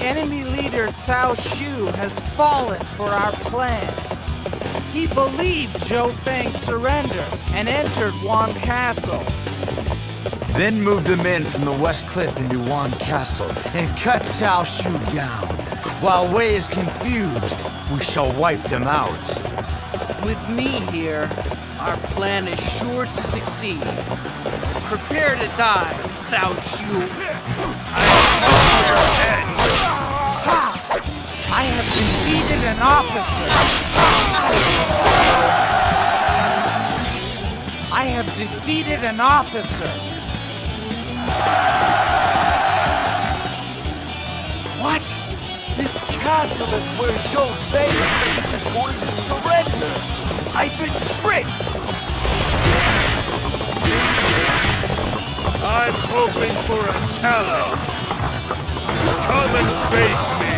enemy leader Cao Shu has fallen for our plan. He believed Zhou Feng's surrender and entered Wan Castle. Then move the men from the West Cliff into Wan Castle and cut Cao Shu down. While Wei is confused, we shall wipe them out. With me here, our plan is sure to succeed. Prepare to die, Cao Shu. I have defeated an officer. I have defeated an officer. What? This castle is where Zhou Feng is going to surrender. I've been tricked. I'm hoping for a challenge. Come and face me.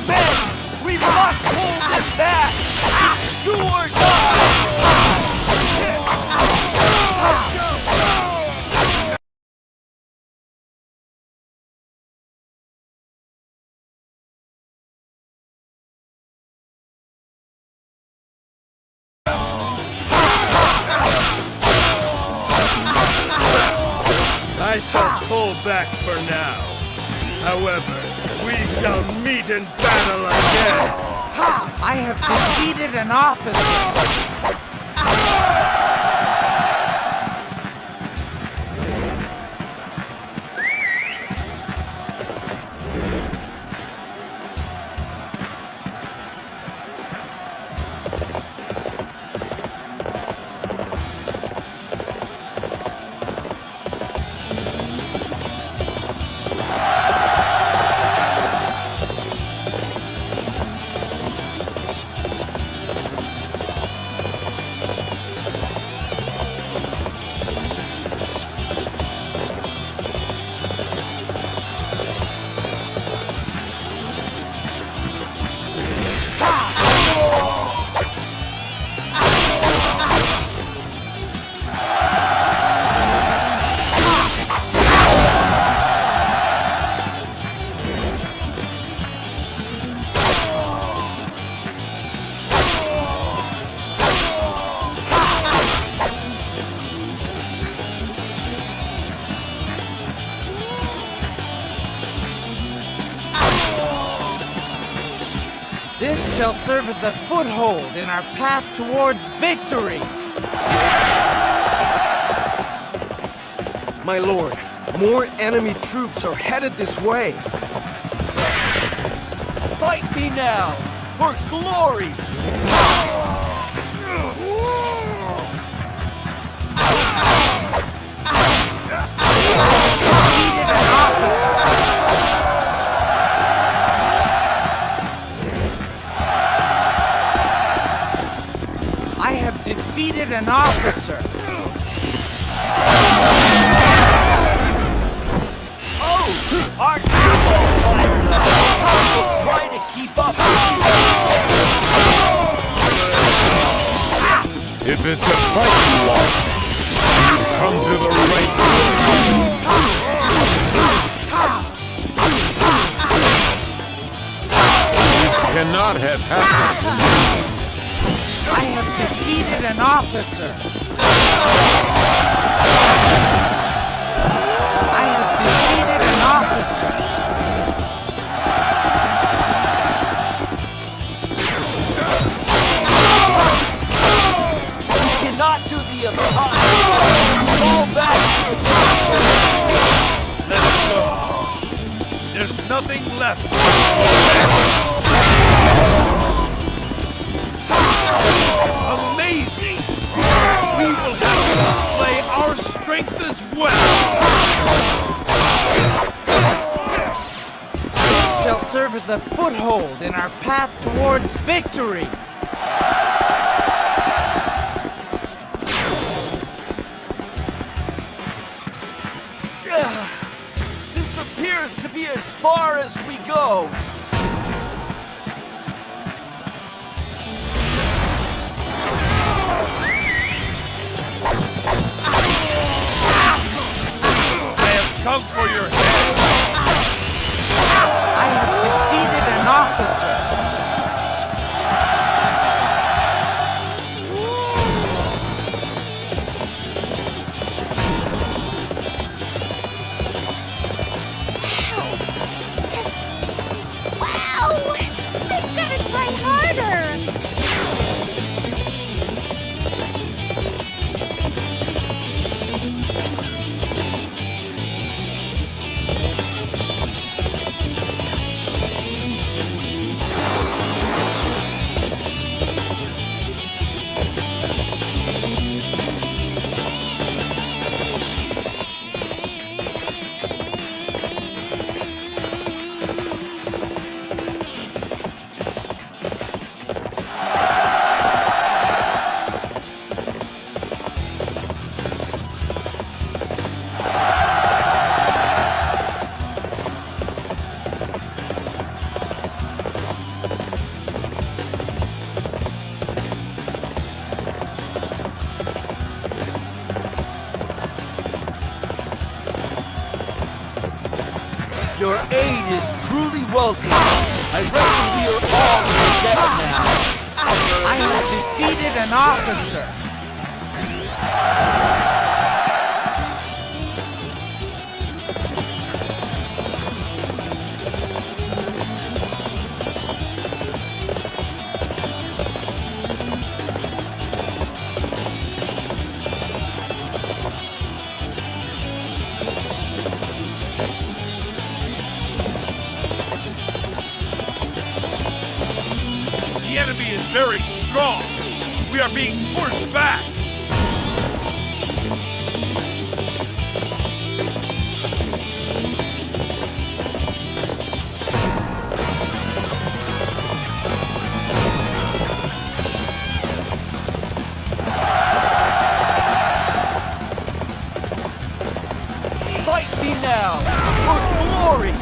Men, we must hold him back. It's do or die. I shall pull back for now. However, we shall meet in battle again. I have defeated an officer. This shall serve as a foothold in our path towards victory. My lord, more enemy troops are headed this way. Fight me now, for glory! Defeated an officer. I have defeated an officer. Oh, aren't you all fired up? We'll try to keep up with you. If it's a fight you want, you've come to the right place. This cannot have happened to me. I have defeated an officer. I have defeated an officer. You cannot do the impossible. Fall back to your Let us go. There's nothing left. Amazing! We will have to display our strength as well! This shall serve as a foothold in our path towards victory. This appears to be as far as we go. come for your head! I have defeated an officer! Wow! I've got to try harder! Your aid is truly welcome. I reckon we are all in debt now. I have defeated an officer! The enemy is very strong. We are being forced back. Fight me now, for glory!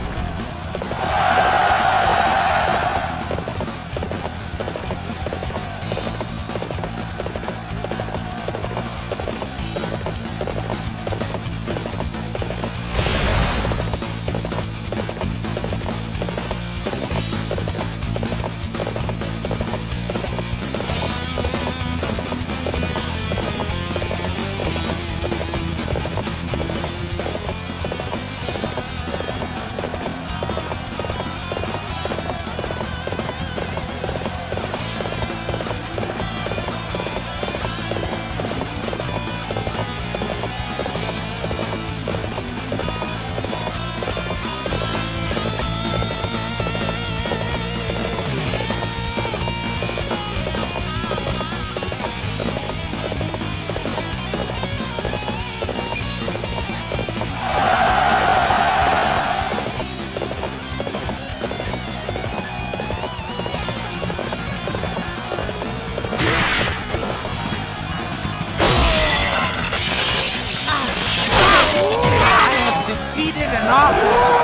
An officer!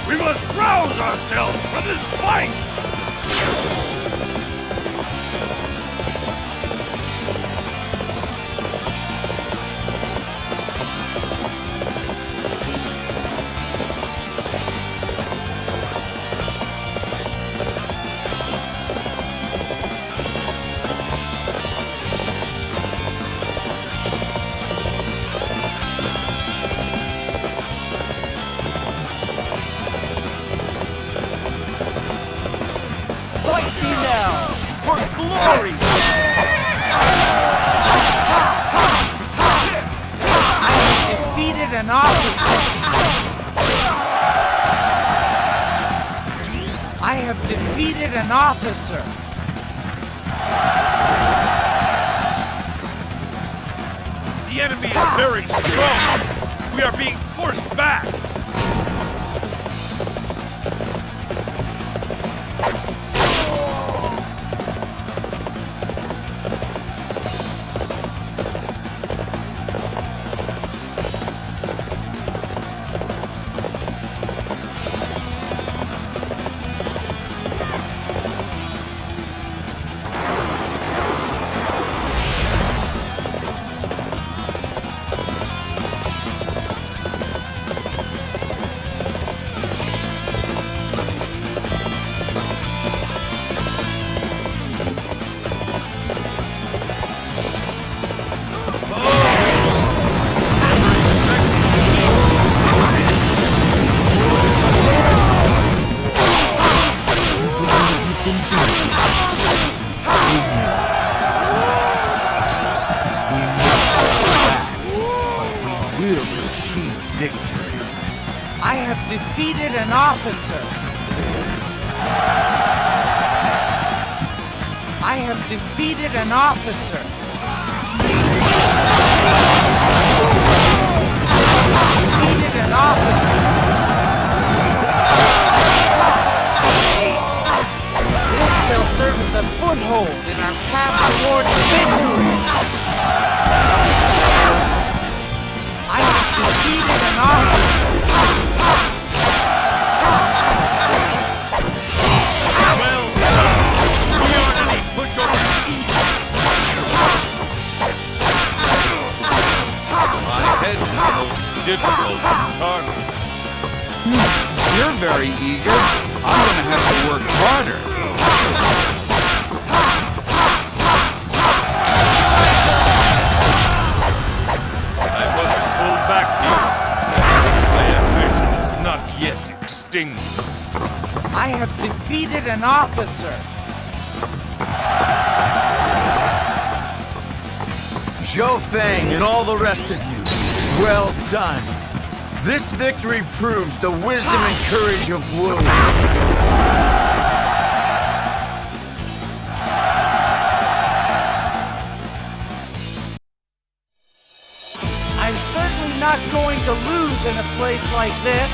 We must rouse ourselves from this fight! Fight me now, for glory! I have defeated an officer! I have defeated an officer! The enemy is very strong. We are being forced back. achieve victory. I have defeated an officer. I have defeated an officer. Defeated an officer. This shall serve as a foothold in our path towards victory. I have defeated an officer. Well done. We are to push your feet. My head is the most difficult to target. You're very eager. I'm gonna have to work harder. I wasn't pulled back here. My ambition is not yet extinguished. I have defeated an officer. Zhou Feng and all the rest of you, well done. This victory proves the wisdom and courage of Wu. I'm certainly not going to lose in a place like this.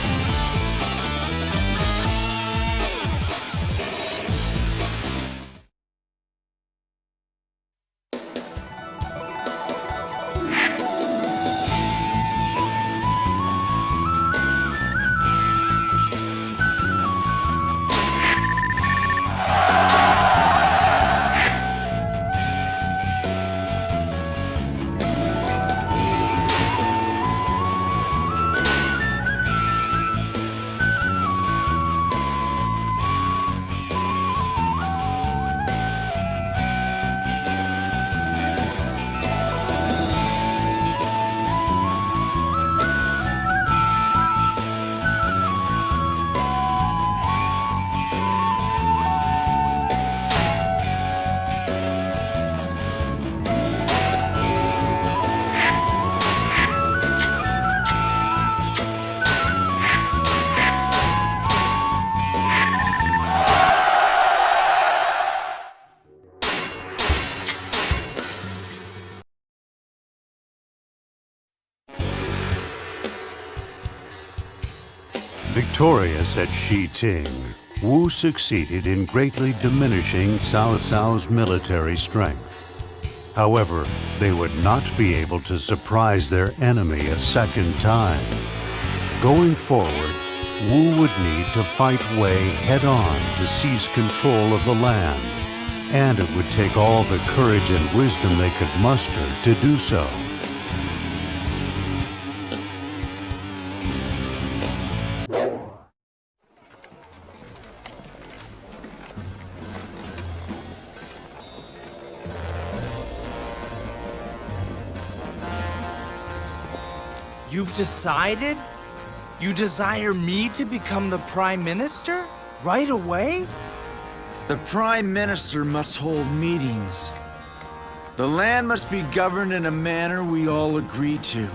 Victorious at Shiting, Wu succeeded in greatly diminishing Cao Cao's military strength. However, they would not be able to surprise their enemy a second time. Going forward, Wu would need to fight Wei head-on to seize control of the land, and it would take all the courage and wisdom they could muster to do so. You've decided? You desire me to become the Prime Minister? Right away? The Prime Minister must hold meetings. The land must be governed in a manner we all agree to.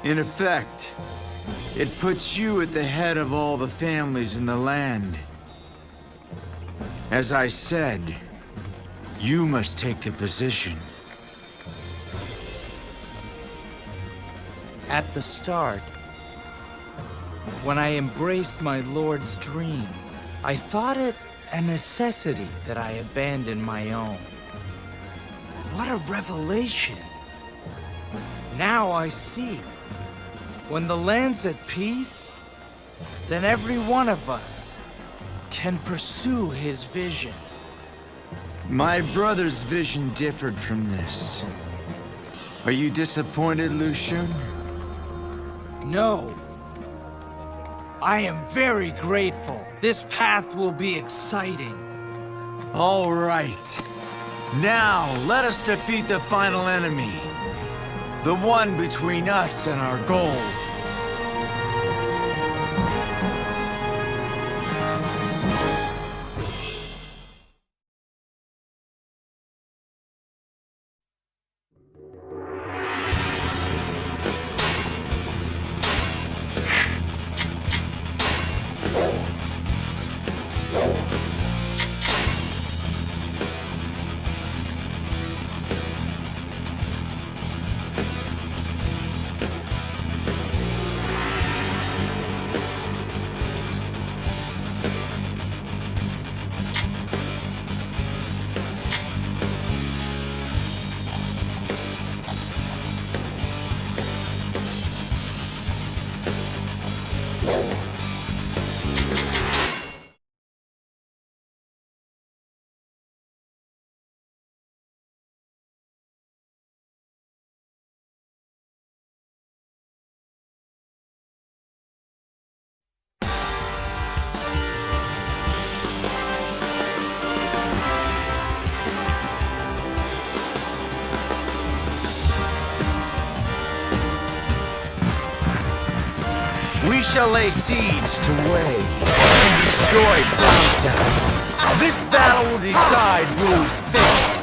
In effect, it puts you at the head of all the families in the land. As I said, you must take the position. At the start, when I embraced my Lord's dream, I thought it a necessity that I abandon my own. What a revelation! Now I see. When the land's at peace, then every one of us can pursue his vision. My brother's vision differed from this. Are you disappointed, Lu Xun? No. I am very grateful. This path will be exciting. All right. Now, let us defeat the final enemy. The one between us and our goal. We shall lay siege to Wei and destroy Cao Cao. This battle will decide Wu's fate.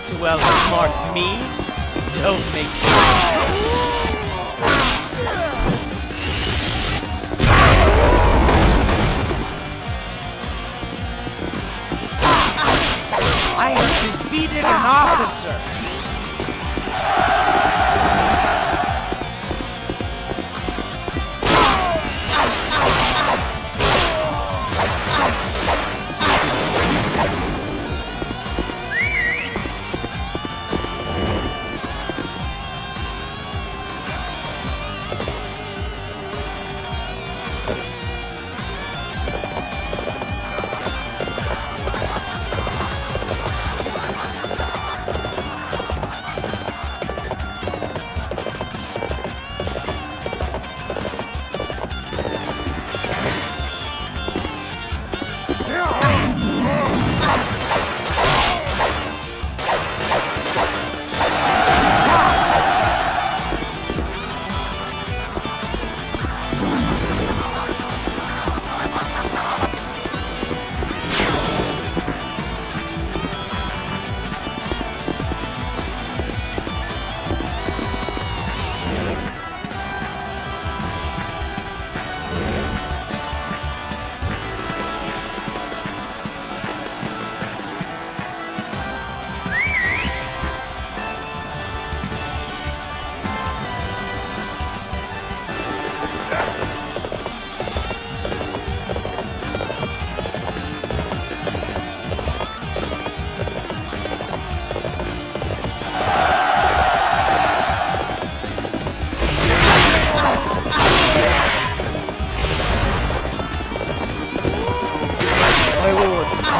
To outsmart me? Don't make me. I have defeated an officer!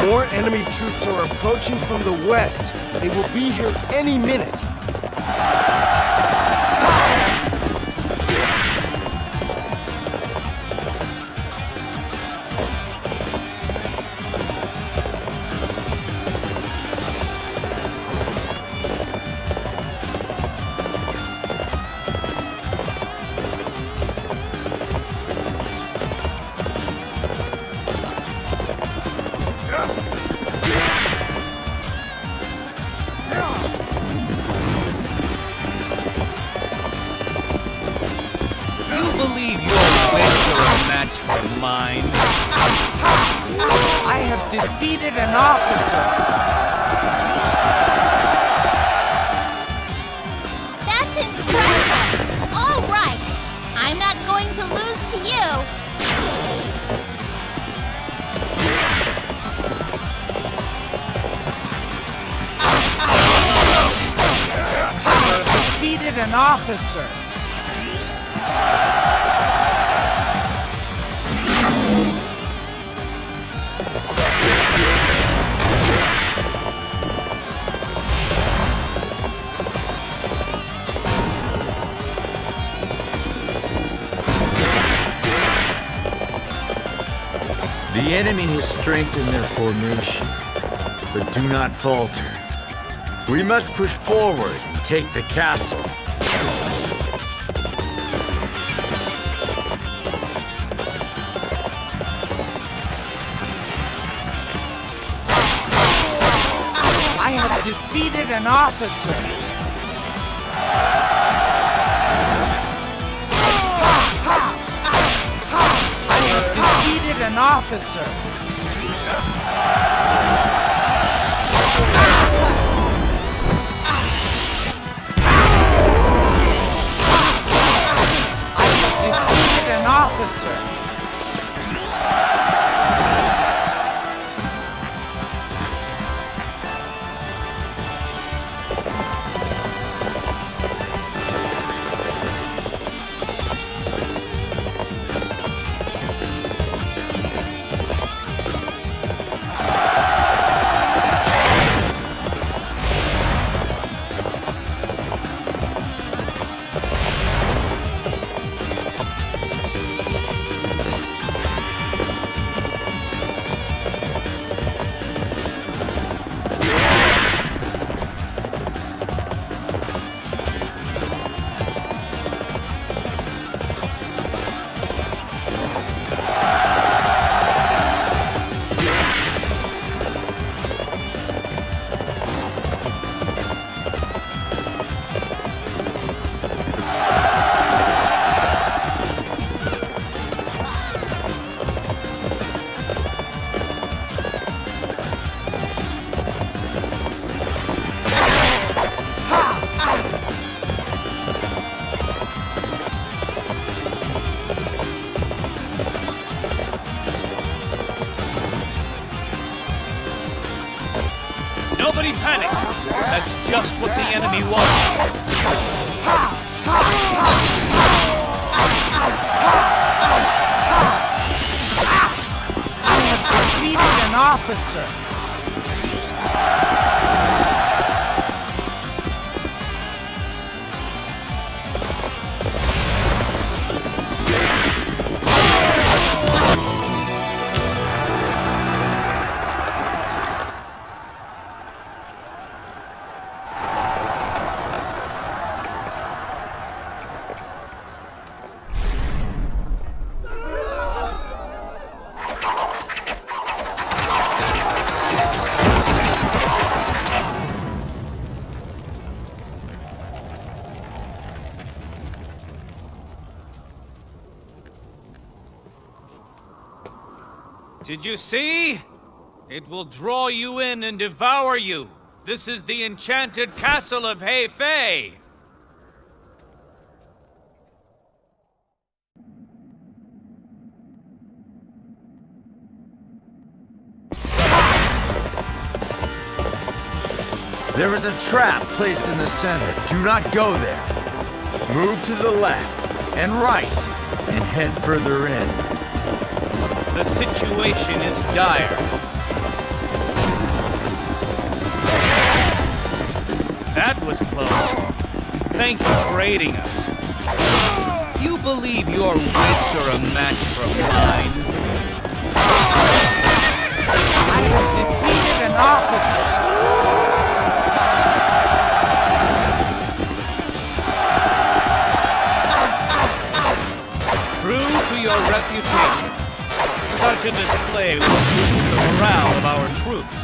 More enemy troops are approaching from the west. They will be here any minute. I have defeated an officer! That's incredible! All right! I'm not going to lose to you! I have defeated an officer! The enemy has strengthened their formation, but do not falter. We must push forward and take the castle. I have defeated an officer! Defeated an officer! I defeated an officer! Nobody panic! That's just what the enemy wants. I have defeated an officer! Did you see? It will draw you in and devour you. This is the enchanted castle of Hefei. There is a trap placed in the center. Do not go there. Move to the left and right and head further in. The situation is dire. That was close. Thank you for aiding us. You believe your wits are a match for mine? I have defeated an officer. True to your reputation, such a display will boost the morale of our troops.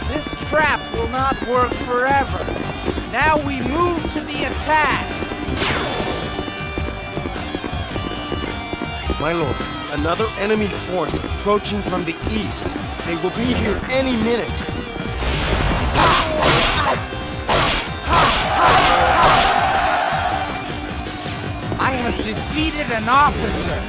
This trap will not work forever. Now we move to the attack. My lord, another enemy force approaching from the east. They will be here any minute. I have defeated an officer.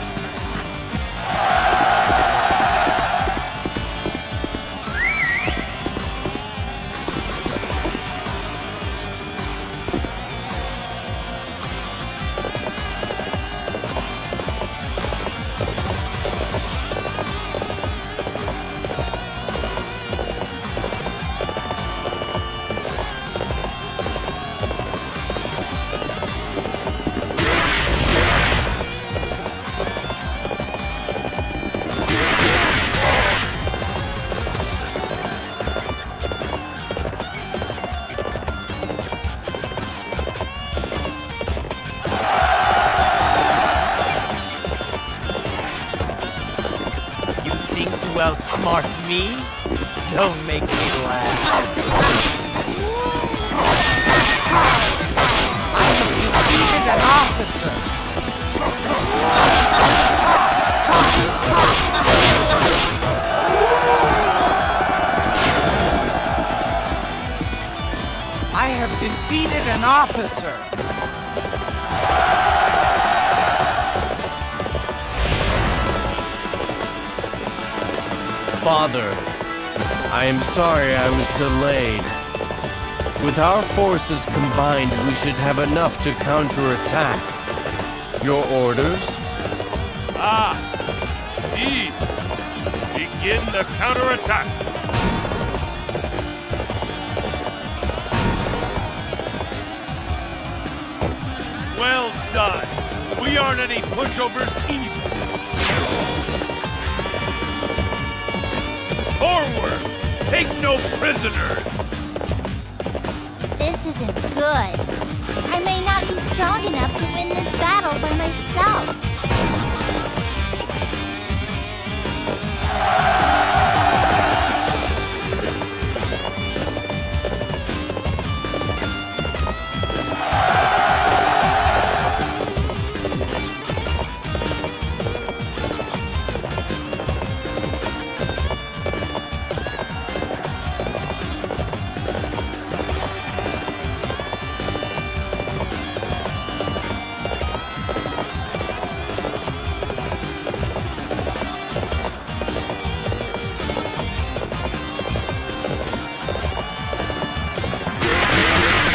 Outsmart me? Don't make me laugh. I have defeated an officer. I have defeated an officer. Father, I am sorry I was delayed. With our forces combined, we should have enough to counterattack. Your orders? Ah, G. Begin the counterattack. Well done. We aren't any pushovers either. Forward! Take no prisoners! This isn't good. I may not be strong enough to win this battle by myself.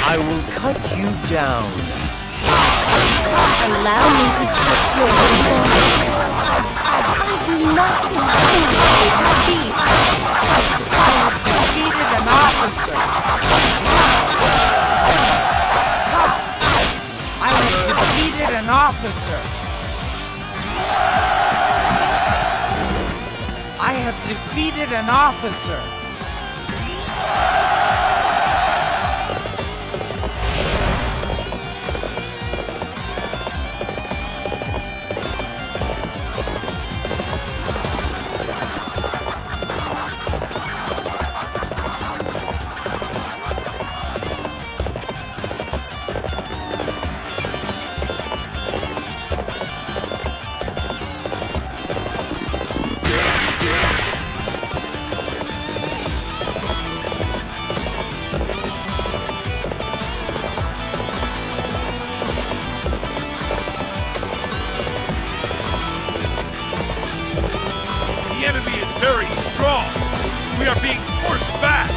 I will cut you down. Allow me to test your resolve. I do not intimidate beasts. I have defeated an officer. I have defeated an officer. I have defeated an officer. The enemy is very strong. We are being forced back.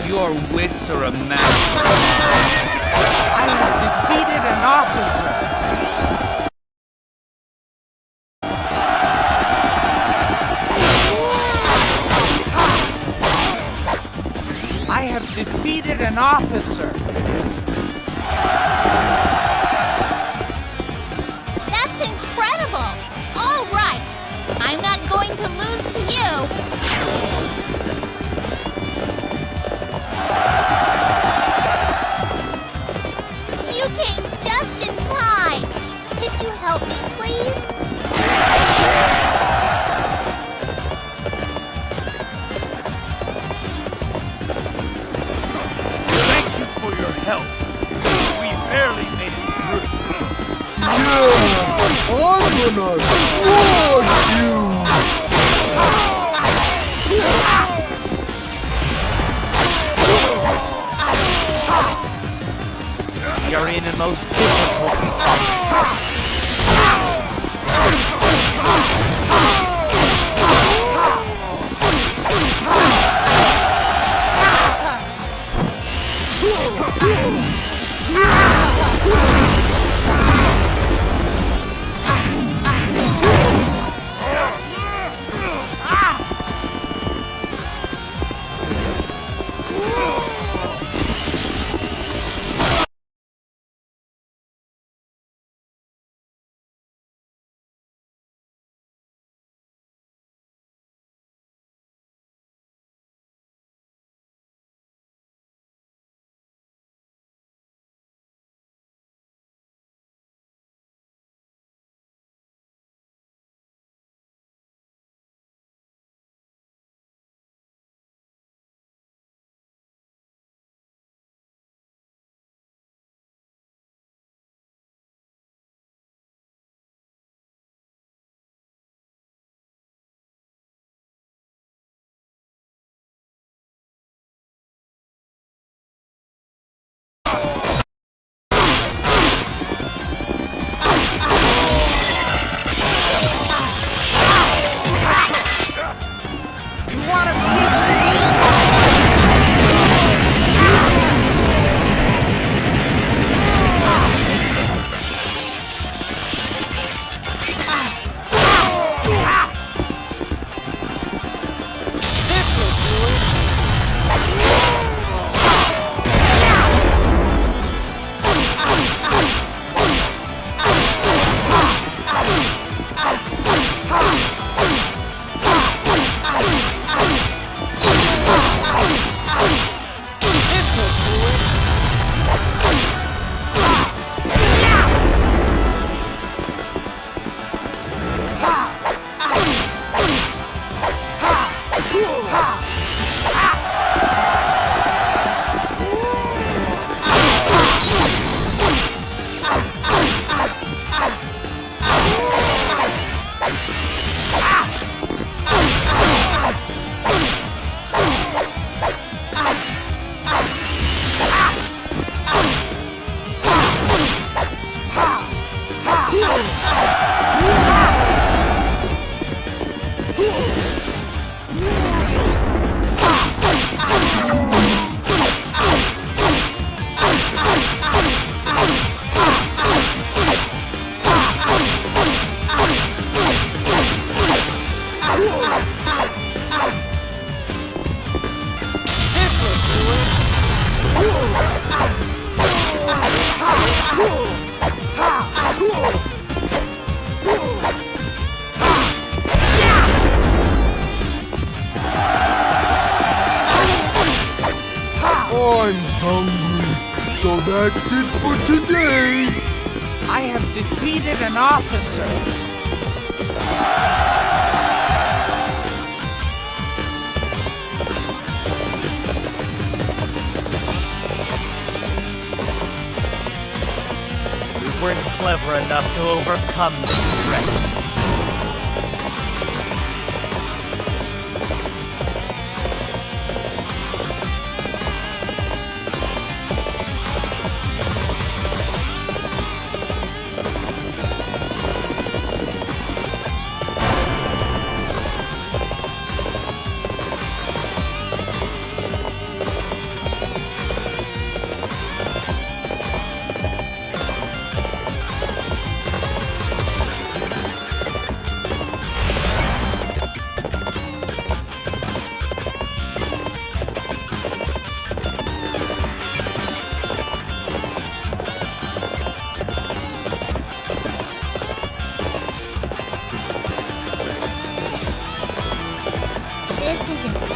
Your wits are a match. I have defeated an officer. I have defeated an officer. That's incredible! All right, I'm not going to lose to you. You came just in time. Could you help me, please? Thank you for your help. We barely made it through. I'm gonna squash you! You're in the most difficult spot. I'm hungry, so that's it for today. I have defeated an officer. We weren't clever enough to overcome this threat.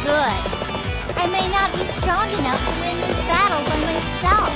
good. I may not be strong enough to win this battle by myself.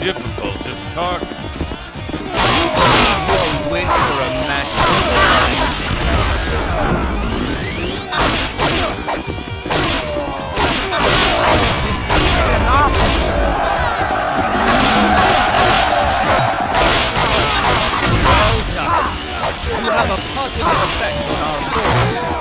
Difficult to target. Your wits are a match. An officer. Well done. You have a positive effect on our forces.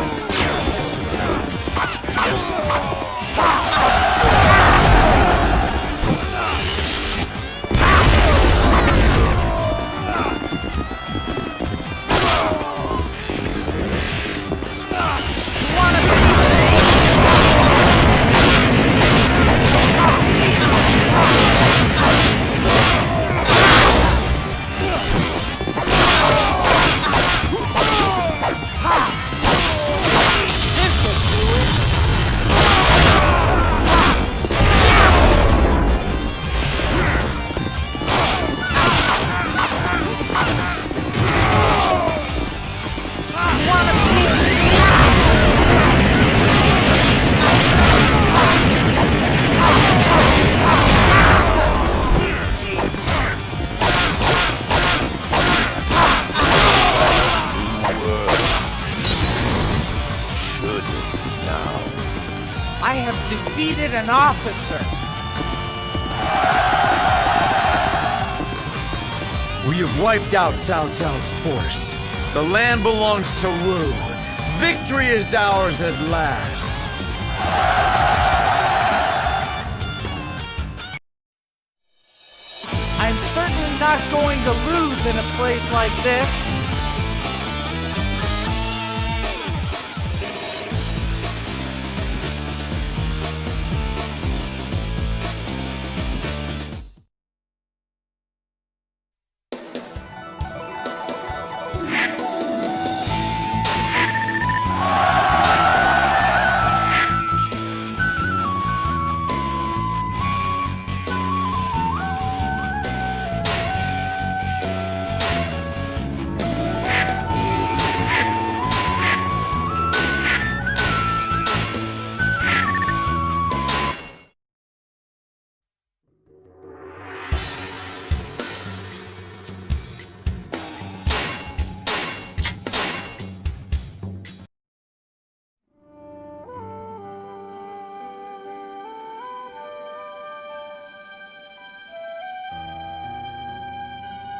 I have defeated an officer. We have wiped out Cao Cao's force. The land belongs to Wu. Victory is ours at last. I'm certainly not going to lose in a place like this.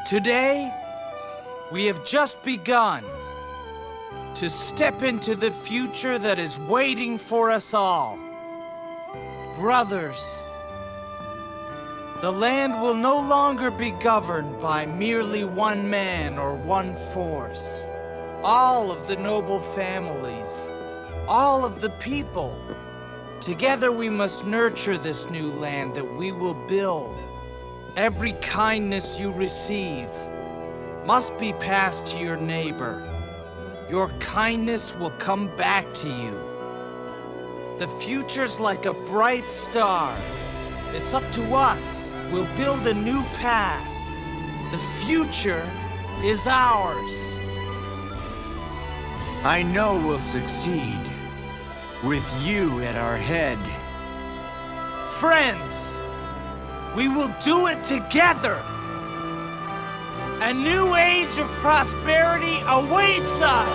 Today, we have just begun to step into the future that is waiting for us all. Brothers, the land will no longer be governed by merely one man or one force. All of the noble families, all of the people, together we must nurture this new land that we will build. Every kindness you receive must be passed to your neighbor. Your kindness will come back to you. The future's like a bright star. It's up to us. We'll build a new path. The future is ours. I know we'll succeed, with you at our head. Friends, we will do it together. A new age of prosperity awaits us.